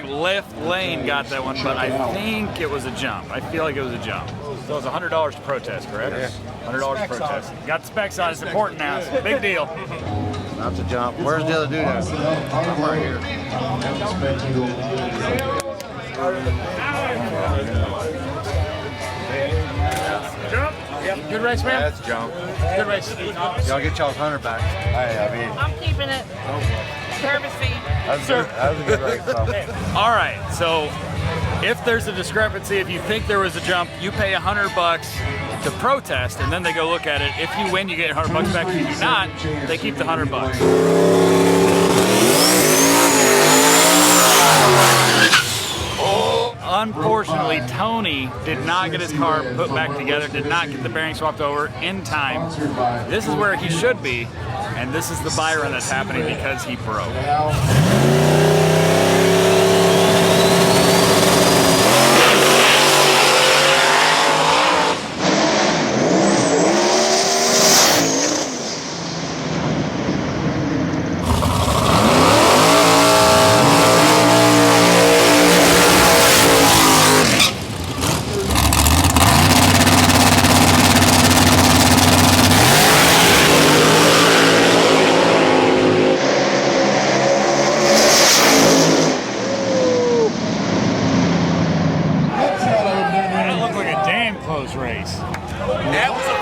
B: Left lane got that one, but I think it was a jump. I feel like it was a jump. So it was $100 to protest, correct? Yeah. $100 to protest. Got the specs on. It's important now. It's a big deal.
P: That's a jump. Where's the other dude at? I'm right here.
B: Jump. Yep. Good race, man.
P: That's jump.
B: Good race.
P: Y'all get y'all's 100 back. Hey, I mean.
I: I'm keeping it. Courtesy.
P: That was a good race. So.
B: All right, so if there's a discrepancy, if you think there was a jump, you pay $100 to protest, and then they go look at it. If you win, you get $100 back. If you do not, they keep the $100. Unfortunately, Tony did not get his car put back together, did not get the bearing swapped over in time. This is where he should be, and this is the buy run that's happening because he broke. Race.
E: That was a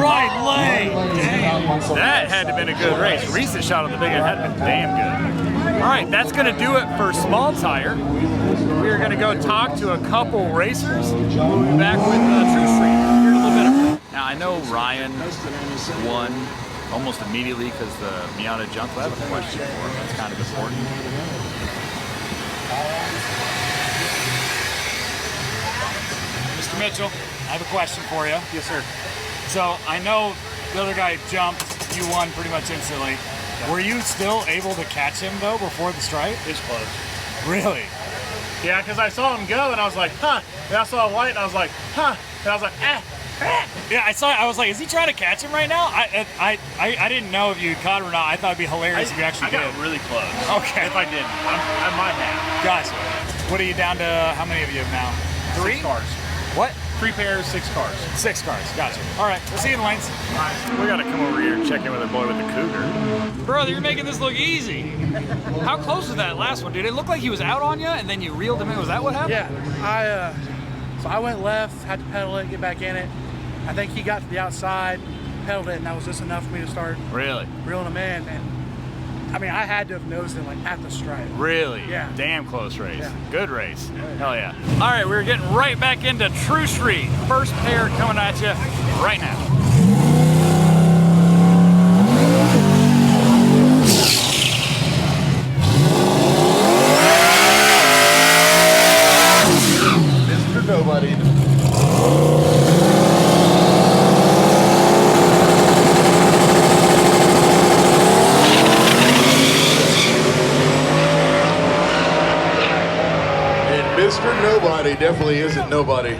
B: right lane. Damn. That had to have been a good race. Recent shot on the big end had been damn good. All right, that's going to do it for small tire. We are going to go talk to a couple racers. We'll be back with True Street here in a little bit. Now, I know Ryan won almost immediately because the Miata jumped. I have a question for him. That's kind of important. Mr. Mitchell, I have a question for you. Yes, sir. So I know the other guy jumped, you won pretty much instantly. Yeah. Were you still able to catch him though before the stripe?
J: It's close.
B: Really?
J: Yeah, because I saw him go and I was like, huh. And I saw a white and I was like, huh. And I was like, ah.
B: Yeah, I was like, is he trying to catch him right now? I didn't know if you caught him or not. I thought it'd be hilarious if you actually did.
J: I got really close.
B: Okay.
J: If I didn't, I might have.
B: Gotcha. What are you down to? How many of you now? 3
J: 6 cars.
B: What?
J: 3 pairs, 6 cars.
B: 6 cars. Gotcha. All right. We'll see you in the lanes. All right. We gotta come over here and check in with our boy with the Cougar. Brother, you're making this look easy. How close was that last one, dude? It looked like he was out on you, and then you reeled him in. Was that what happened?
O: Yeah. So I went left, had to pedal it, get back in it. I think he got to the outside, pedaled it, and that was just enough for me to start reeling him in. And I mean, I had to have nosed him like at the stripe.
B: Really?
O: Yeah.
B: Damn close race. Yeah. Good race. Hell yeah. All right, we're getting right back into True Street. First pair coming at you right now.
D: Mr. Nobody. Mr. Nobody definitely isn't nobody.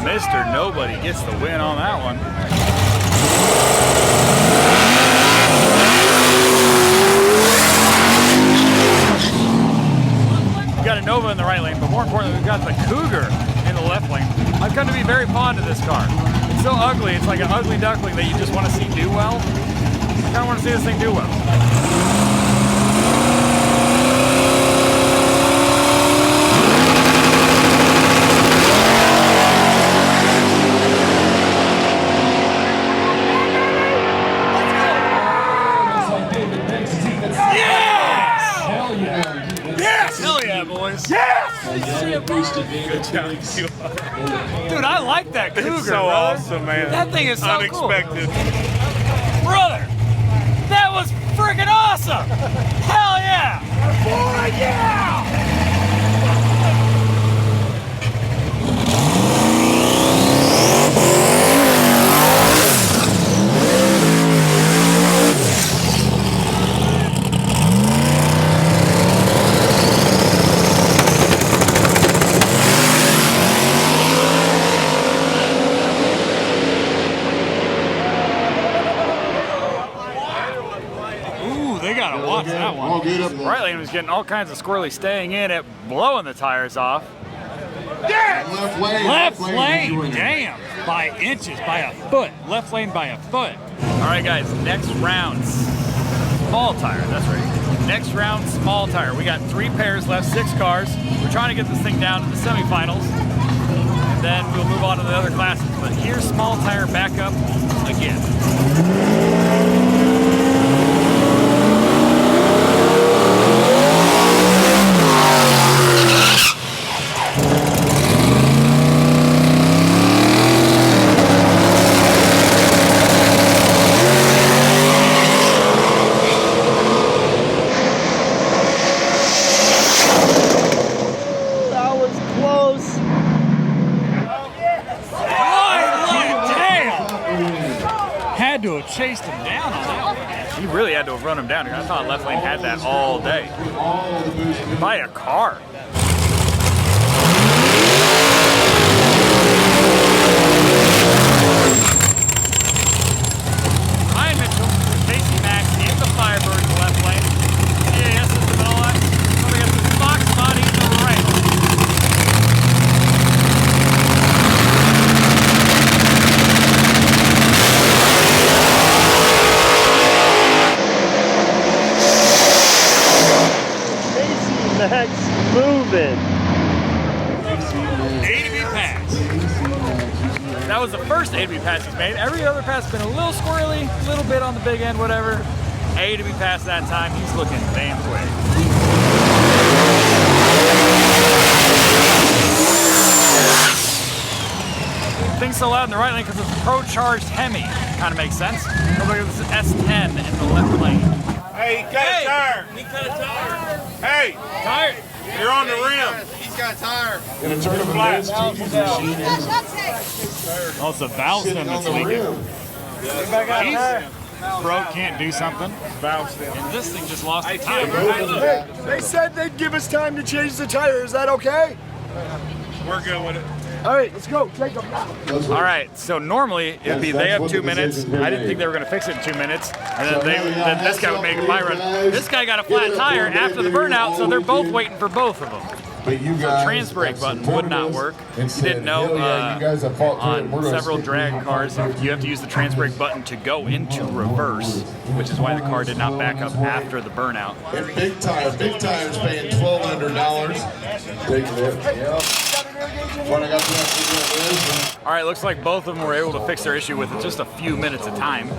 B: Mr. Nobody gets the win on that one. We've got a Nova in the right lane, but more importantly, we've got the Cougar in the left lane. I've come to be very fond of this car. It's so ugly, it's like an ugly duckling that you just want to see do well. I kind of want to see this thing do well. Boys. Yes! Good job. Dude, I like that Cougar,
J: It's so
B: brother.
J: awesome, man.
B: That thing is so
J: unexpected.
B: Cool. Brother, that was freaking awesome. Hell yeah. Boy, yeah! Watch that one. Right lane was getting all kinds of squirrely, staying in it, blowing the tires off. Yeah! Left lane, damn. By inches, by a foot. Left lane by a foot. All right, guys, next round, small tire, that's right. Next round, small tire. We got 3 pairs left, 6 cars. We're trying to get this thing down to the semifinals. And then we'll move on to the other classes. But here's small tire backup again. To have chased him down on that one. He really had to have run him down. I thought left lane had that all day. By a car. Ryan Mitchell, Casey Max in the Firebird in the left lane. CAS system and all that. So we got the Fox body in the right.
A: Max moving.
B: That was the first A to B pass he's made. Every other pass has been a little squirrely, a little bit on the big end, whatever. A to B pass that time, he's looking damn quick. Things so loud in the right lane because it's a pro-charged Hemi. Kind of makes sense. Look like this is S10 in the left lane.
J: Hey, he cut a tire.
M: He cut a tire.
J: Hey,
B: tire.
J: You're on the rim.
M: He's got a tire.
D: In a tournament, man's TV's machine is
B: Oh, it's a valve stem that's leaking. Bro can't do something.
J: Valve stem.
B: And this thing just lost the tire.
Q: Hey, they said they'd give us time to change the tire. Is that okay?
J: We're good with it.
Q: All right, let's go. Take them now.
B: All right, so normally it'd be they have 2 minutes. I didn't think they were going to fix it in 2 minutes, and then this guy would make my run. This guy got a flat tire after the burnout, so they're both waiting for both of them.
D: But you
B: So
D: guys
B: trans brake button would not work. You didn't know on several drag cars you have to use the trans brake button to go into reverse, which is why the car did not back up after the burnout.
D: And big time's paying $1,200. Taking it. Yep.
B: All right, looks like both of them were able to fix their issue with just a few minutes of time.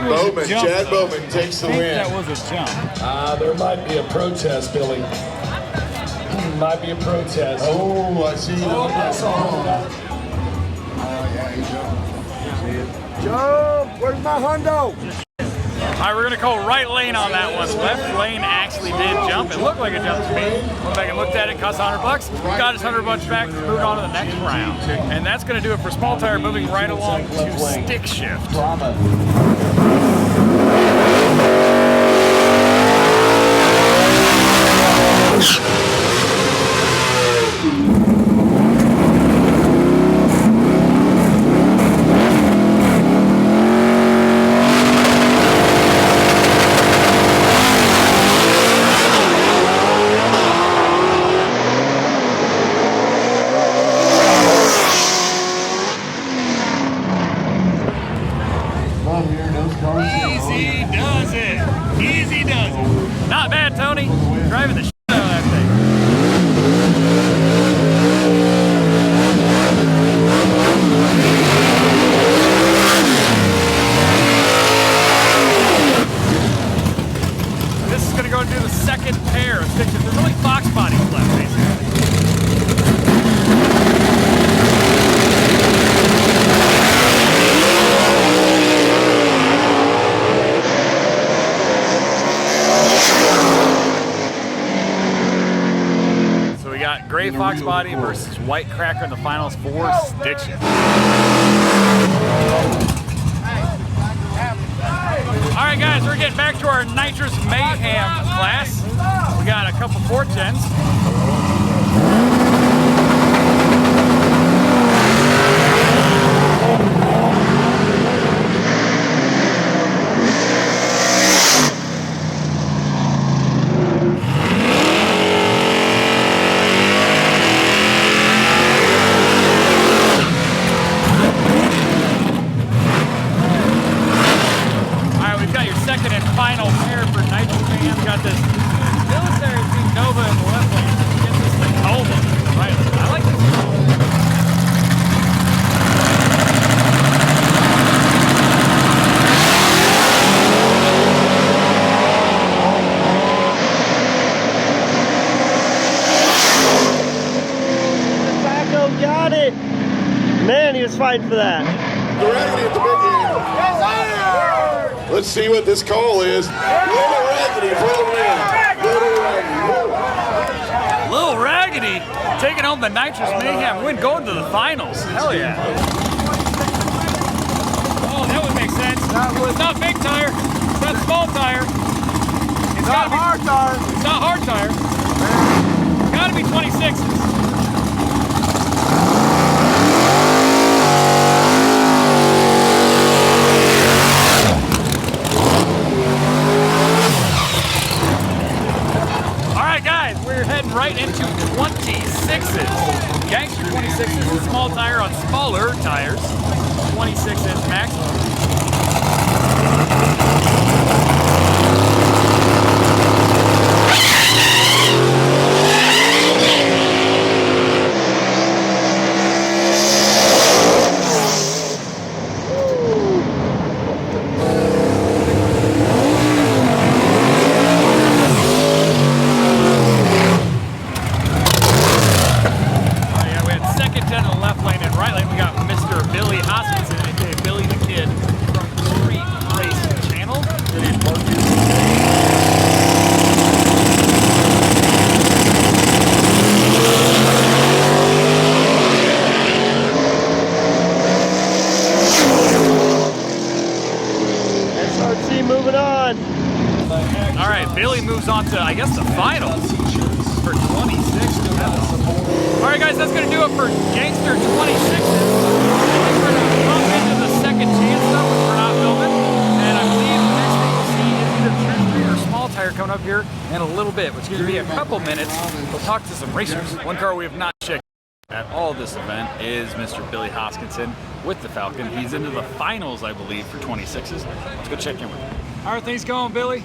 D: Bowman, Chad Bowman takes the win.
B: That was a jump.
C: There might be a protest, Billy. Might be a protest.
D: Oh, I see.
C: Oh, that's all.
Q: Jump! Where's my hundo?
B: All right, we're gonna call right lane on that one. Left lane actually did jump. It looked like a jump to me. Went back and looked at it, cost $100. Got his $100 back, moved on to the next round. And that's gonna do it for small tire, moving right along to stick shift. Easy does it. Easy does it. Not bad, Tony. Driving the shit out of that thing. This is going to go and do the second pair of stick shifts. There's only box bodies left, basically. Gray Fox body versus White Cracker in the finals for stick shift. All right, guys, we're getting back to our Nitrous Mayhem class. We got a couple 410s. Final pair for Nitrous Mayhem. Got this military team Nova in the left lane. Gets this the Nova right lane. I like this.
A: Taco got it. Man, he was fighting for that.
D: Raggedy at the big end. Let's see what this call is. Little Raggedy for the win.
B: Little Raggedy taking home the Nitrous Mayhem win, going to the finals. Hell yeah. Oh, that would make sense. It's not big tire. It's not small tire. It's not hard tire. It's not hard tire. It's got to be 26s. to 26s. Gangster 26s, a small tire on smaller tires. 26s maximum.
A: Moving on.
B: All right, Billy moves on to, I guess, the finals for 26. All right, guys, that's going to do it for Gangster 26. We're going to bump into the second chance stuff, which we're not filming. And I believe the next thing we'll see is either True Street or Small Tire coming up here in a little bit, which is going to be a couple minutes. We'll talk to some racers. One car we have not checked at all this event is Mr. Billy Hoskinson with the Falcon. He's into the finals, I believe, for 26s. Let's go check in with him. How are things going, Billy?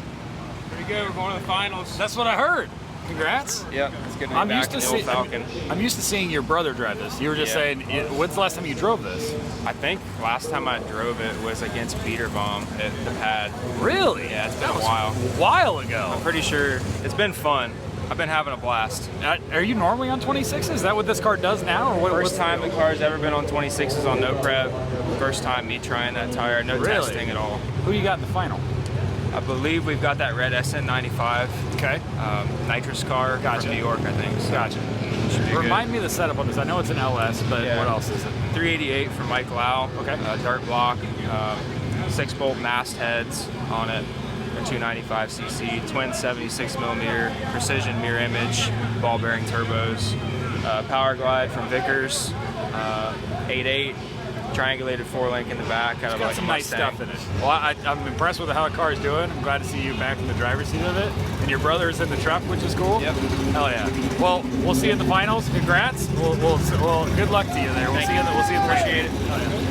R: Pretty good. We're going to the finals.
B: That's what I heard. Congrats.
R: Yeah, it's good to be back in the old Falcon.
B: I'm used to seeing your brother drive this. You were just saying, when's the last time you drove this?
R: I think last time I drove it was against Peterbaum at the pad.
B: Really?
R: Yeah, it's been a while.
B: A while ago.
R: I'm pretty sure it's been fun. I've been having a blast.
B: Are you normally on 26s? Is that what this car does now? Or
R: First time the car's ever been on 26s on no prep. First time me trying that tire, no testing at all.
B: Who you got in the final?
R: I believe we've got that red SN95.
B: Okay.
R: Nitrous car from New York, I think. So
B: Gotcha. Remind me of the setup on this. I know it's an LS, but what else is it?
R: 388 from Mike Lau.
B: Okay.
R: Dart block, 6-bolt mast heads on it. 295cc, twin 76mm precision mirror image, ball bearing turbos, power glide from Vickers, 8.8, triangulated 4-link in the back, kind of like
B: some
R: a
B: nice
R: Mustang.
B: stuff in it. Well, I'm impressed with how the car is doing. I'm glad to see you back in the driver's seat of it. And your brother is in the truck, which is cool.
R: Yep.
B: Hell yeah. Well, we'll see you in the finals. Congrats. Well, good luck to you there. We'll see you in the
R: Appreciate it.
B: Hell yeah.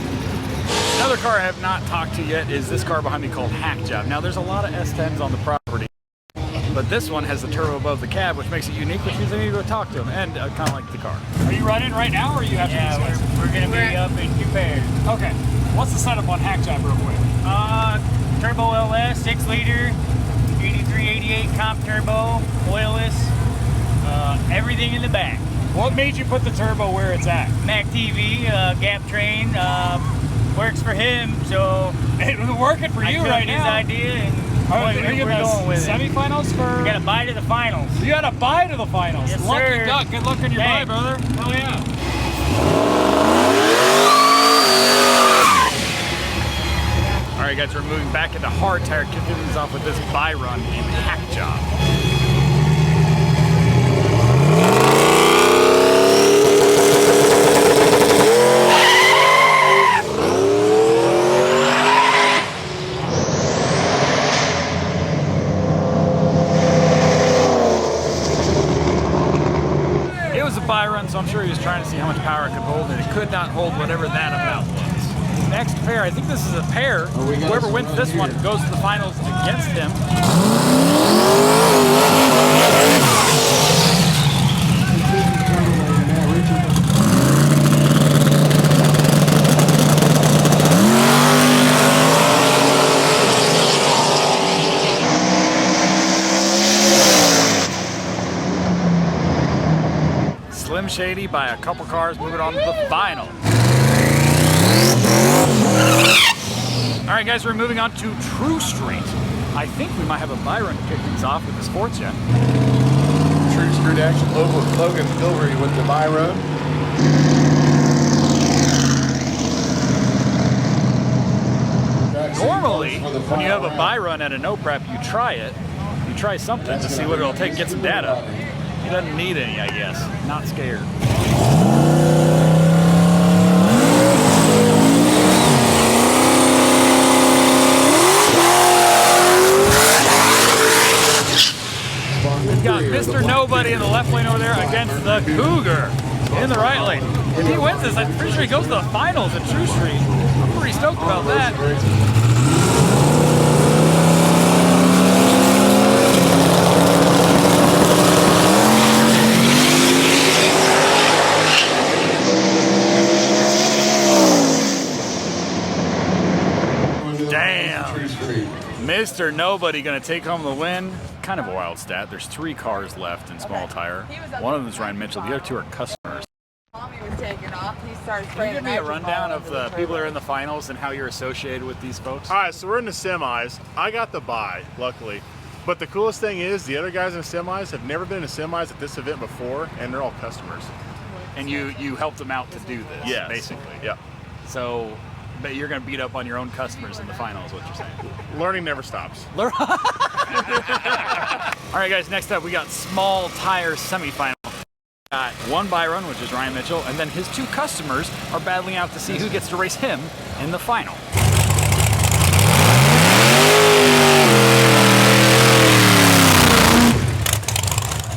B: Another car I have not talked to yet is this car behind me called Hack Job. Now, there's a lot of S10s on the property, but this one has the turbo above the cab, which makes it unique, which means I need to go talk to him and kind of like the car. Are you running right now, or are you have to
S: we're going to be up in 2 pairs.
B: Okay. What's the setup on Hack Job real quick?
S: Turbo LS, 6-liter, 83, 88 comp turbo, oilless, everything in the back.
B: What made you put the turbo where it's at?
S: Mac TV, Gap Train, works for him, so
B: it's working for you right now.
S: I took his idea and
B: are you
S: going with
B: semifinals for?
S: We got a bye to the finals.
B: You got a bye to the finals.
S: Yes,
B: Lucky
S: sir.
B: duck. Good luck on your bye, brother. Oh yeah. All right, guys, we're moving back into hard tire. Kicking things off with this bye run in Hack Job. So I'm sure he was trying to see how much power it could hold, and it could not hold whatever that amount was. Next pair, I think this is a pair. Whoever wins this one goes to the finals against him. Slim Shady by a couple cars, moving on to the final. All right, guys, we're moving on to True Street. I think we might have a bye run to kick things off with the sports gen.
D: True Street action, Logan Gilvery with the bye run.
B: Normally, when you have a bye run at a no prep, you try it. You try something to see what it'll take, get some data. He doesn't need any, I guess. Not scared. We've got Mr. Nobody in the left lane over there against the Cougar in the right lane. If he wins this, I'm pretty sure he goes to the finals at True Street. I'm pretty stoked about that. Damn. Mr. Nobody gonna take home the win. Kind of a wild stat. There's 3 cars left in small tire. One of them is Ryan Mitchell. The other 2 are customers.
I: Mommy was taking off. He started
B: Can you
I: spraying
B: give me a rundown of the people that are in the finals and how you're associated with these folks?
J: All right, so we're in the semis. I got the bye, luckily. But the coolest thing is the other guys in the semis have never been in semis at this event before, and they're all customers.
B: And you helped them out to do this,
J: yes.
B: basically.
J: Yeah.
B: So, but you're going to beat up on your own customers in the finals, what you're saying.
J: Learning never stops.
B: All right, guys, next up we got small tire semifinal. Got one by run, which is Ryan Mitchell, and then his 2 customers are battling out to see who gets to race him in the final.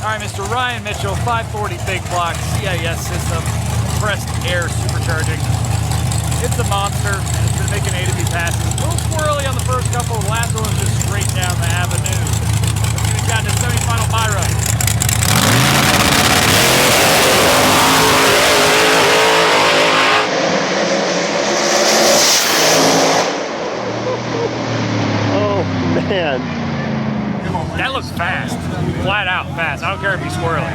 B: All right, Mr. Ryan Mitchell, 540 big block, CIS system, compressed air supercharging. It's a monster, and it's been making A to B passes. A little squirrely on the first couple, the last one was just straight down the avenue. We've got the semifinal by run.
A: Oh, man.
B: That looks fast. Flat out fast. I don't care if he's squirrely.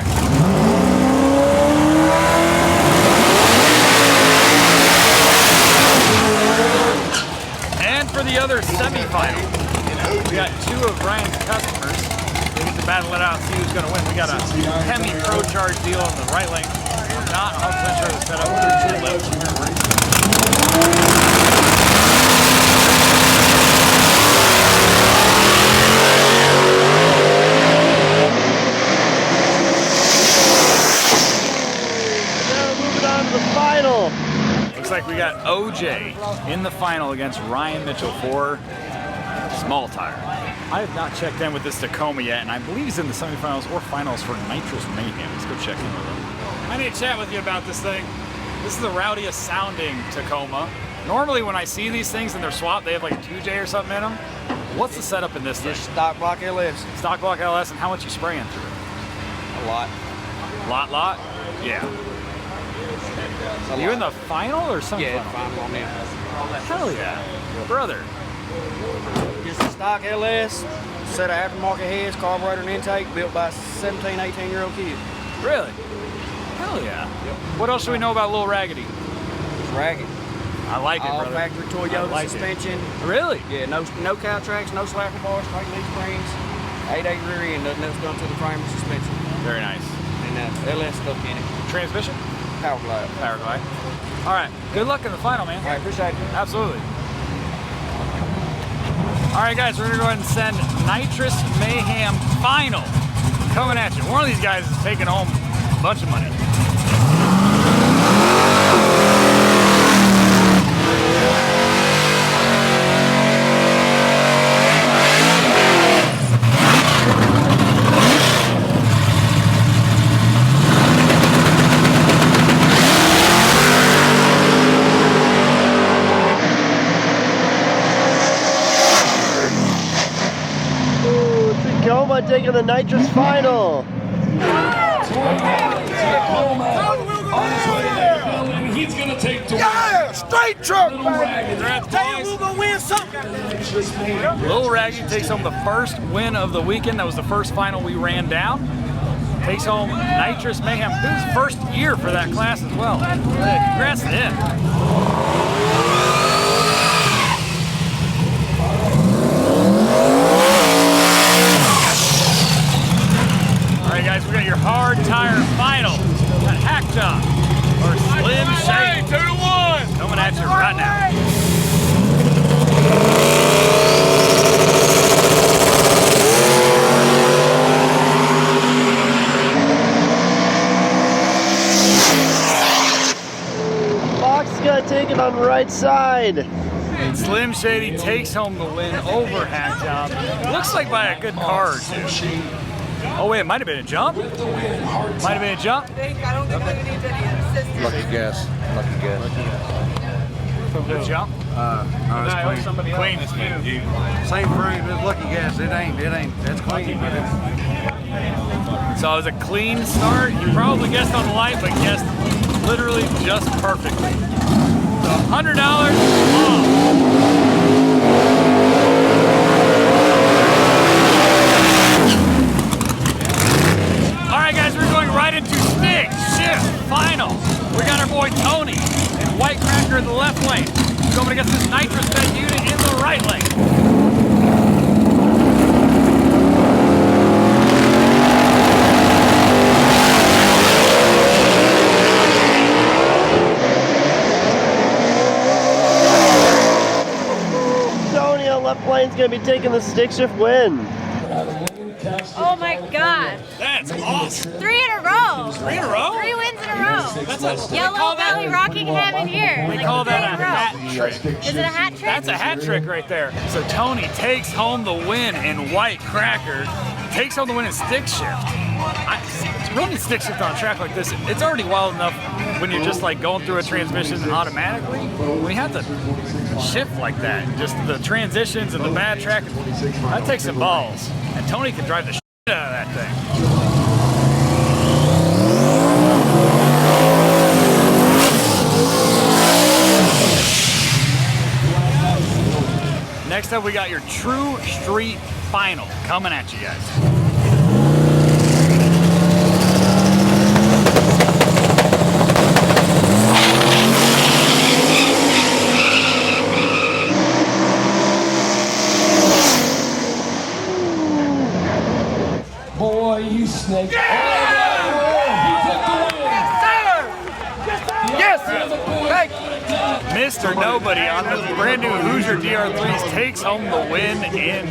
B: And for the other semifinal, we got 2 of Ryan's customers. We need to battle it out and see who's going to win. We got a Hemi Pro Charge deal in the right lane. We're not 100% sure of the setup.
A: The final.
B: Looks like we got OJ in the final against Ryan Mitchell for small tire. I have not checked in with this Tacoma yet, and I believe he's in the semifinals or finals for Nitrous Mayhem. Let's go check in with him. I need to chat with you about this thing. This is the rowdiest sounding Tacoma. Normally when I see these things and they're swapped, they have like a 2J or something in them. What's the setup in this thing?
K: Just stock block LS.
B: Stock block LS, and how much you spraying through it?
K: A lot.
B: Lot? Yeah. Are you in the final or semifinal?
K: Yeah, final on them.
B: Hell yeah. Brother.
K: Just a stock LS, set of aftermarket heads, carburetor and intake, built by 17, 18-year-old kids.
B: Really? Hell yeah. Yep. What else do we know about Lil Raggedy?
K: It's ragged.
B: I like it,
K: all
B: brother.
K: Factory Toyota suspension.
B: Really?
K: Yeah, no cow tracks, no slapper bars, straight leaf springs, 8/8 rear end, nothing else done to the frame or suspension.
B: Very nice.
K: And LS stuff in it.
B: Transmission?
K: Power glide.
B: Power glide. All right. Good luck in the final, man.
K: All right, appreciate it.
B: Absolutely. All right, guys, we're going to go ahead and send Nitrous Mayhem final coming at you. One of these guys is taking home a bunch of money.
A: Tacoma taking the Nitrous final.
M: He's gonna take to
Q: straight truck,
M: man.
Q: Tell you we're gonna win something.
B: Lil Raggy takes home the first win of the weekend. That was the first final we ran down. Takes home Nitrous Mayhem. This is his first year for that class as well. Congrats to him. Alright guys, we got your hard tire final. Got Hack Job or Slim Shady. 2-1. Coming at you right now.
A: Fox is gonna take it on the right side.
B: Slim Shady takes home the win over Hack Job. Looks like by a good car or two. Oh wait, it might have been a jump. Might have been a jump.
I: I don't think we need any assistance.
P: Lucky guess. Lucky guess.
B: Good jump.
P: No, it's clean.
B: Clean is new.
P: Same frame as lucky guess. It ain't. That's clean.
B: So it was a clean start. You probably guessed on the light, but guessed literally just perfectly. So $100 off. All right, guys, we're going right into stick shift final. We got our boy Tony and White Cracker in the left lane. Going against this nitrous fed unit in the right lane.
A: Tony on left lane's gonna be taking the stick shift win.
H: Oh my god.
B: That's awesome.
H: 3 in a row.
B: 3 in a row?
H: 3 wins in a row.
B: That's a
H: Yellow Valley Rockingham in here.
B: We call that a hat trick.
H: Is it a hat trick?
B: That's a hat trick right there. So Tony takes home the win in White Cracker, takes home the win in stick shift. Running stick shift on a track like this, it's already wild enough when you're just like going through a transmission automatically. When you have to shift like that, just the transitions and the bad track, that takes some balls. And Tony can drive the shit out of that thing. Next up, we got your True Street Final coming at you guys.
M: Boy, you snake.
B: Mr. Nobody on the brand new Hoosier DR3s takes home the win in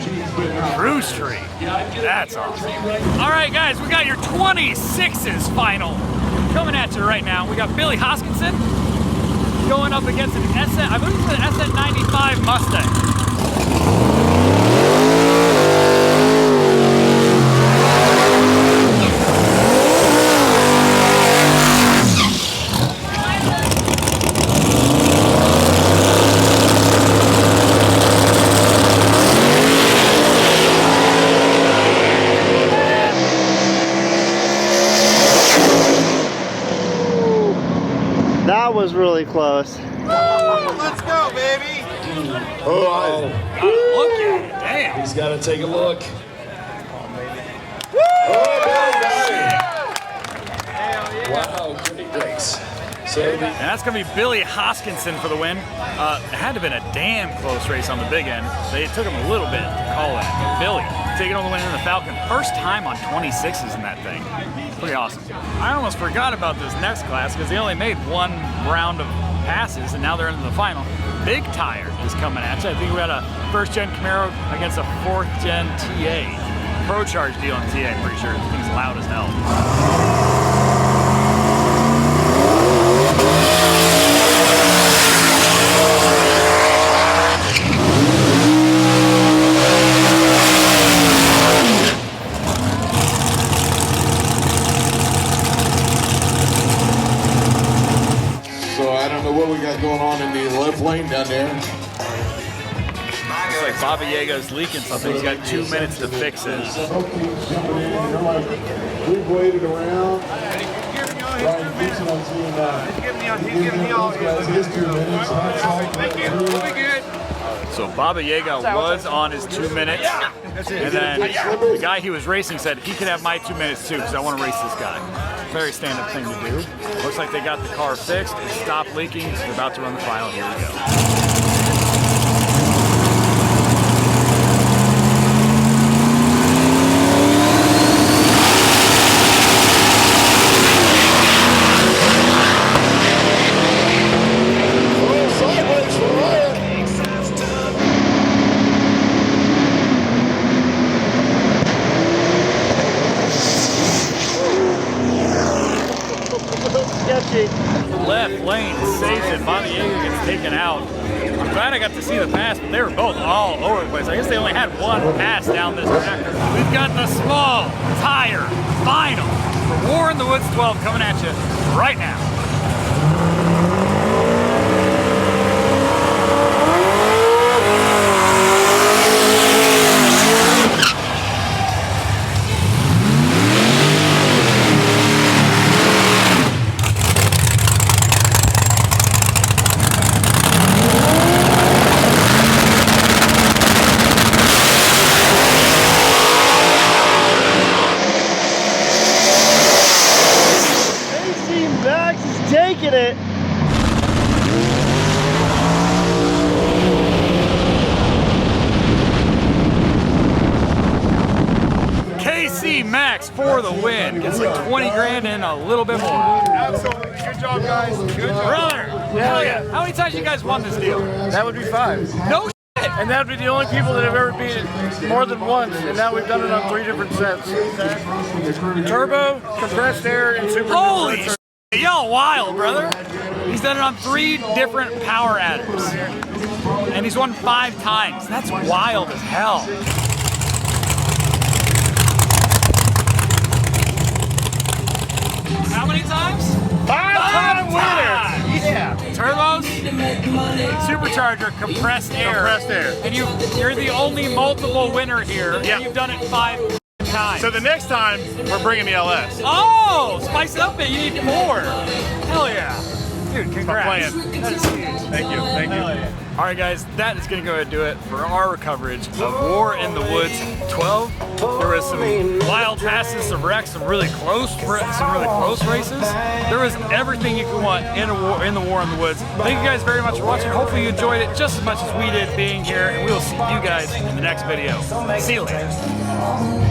B: True Street. That's awesome. All right, guys, we got your 26s final coming at you right now. We got Billy Hoskinson going up against an SN, I believe it's an SN95 Mustang.
A: That was really close.
M: Let's go, baby.
D: Oh,
B: look at it. Damn.
M: He's got to take a look. Wow, great race. So
B: and that's going to be Billy Hoskinson for the win. It had to have been a damn close race on the big end. It took him a little bit to call that. Billy taking on the win in the Falcon. First time on 26s in that thing. Pretty awesome. I almost forgot about this next class because they only made one round of passes and now they're into the final. Big Tire is coming at you. I think we got a first gen Camaro against a fourth gen TA. Pro Charge deal in TA, I'm pretty sure. The thing's loud as hell.
D: What we got going on in the left lane down there?
B: Looks like Baba Yago's leaking something. He's got 2 minutes to fix it.
D: We've waited around.
B: So Baba Yaga was on his 2 minutes, and then the guy he was racing said he could have my 2 minutes too because I want to race this guy. Very stand-up thing to do. Looks like they got the car fixed. It stopped leaking. They're about to run the final. Here we go.
A: Sketchy.
B: Left lane saves it. Bobby Yeager gets taken out. glad I got to see the pass, but they were both all over the place. I guess they only had one pass down this track. We've got the small tire final for War in the Woods 12 coming at you right now.
A: Max is taking it.
B: KC Max for the win. Gets like 20 grand and a little bit more.
J: Absolutely. Good job, guys. Good job.
B: Brother, hell yeah. How many times you guys won this deal?
O: That would be 5.
B: No shit.
O: And that would be the only people that have ever beat it more than once, and now we've done it on 3 different sets. Turbo, compressed air, and super.
B: Holy shit. Y'all wild, brother. He's done it on 3 different power atoms. And he's won 5 times. That's wild as hell. How many times?
J: 5-time winner!
B: Yeah. Turbos, supercharger, compressed air.
J: Compressed air.
B: And you're the only multiple winner here.
J: Yeah.
B: And you've done it 5 times.
J: So the next time, we're bringing the LS.
B: Oh, spice it up, man. You need more. Hell yeah. Dude, congrats.
J: My plan.
B: That is huge.
J: Thank you. Thank you.
B: Yeah. All right, guys, that is going to go ahead and do it for our coverage of War in the Woods 12. There was some wild passes, some wrecks, some really close races. There was everything you could want in the War in the Woods. Thank you guys very much for watching. Hopefully you enjoyed it just as much as we did being here, and we will see you guys in the next video. See you later.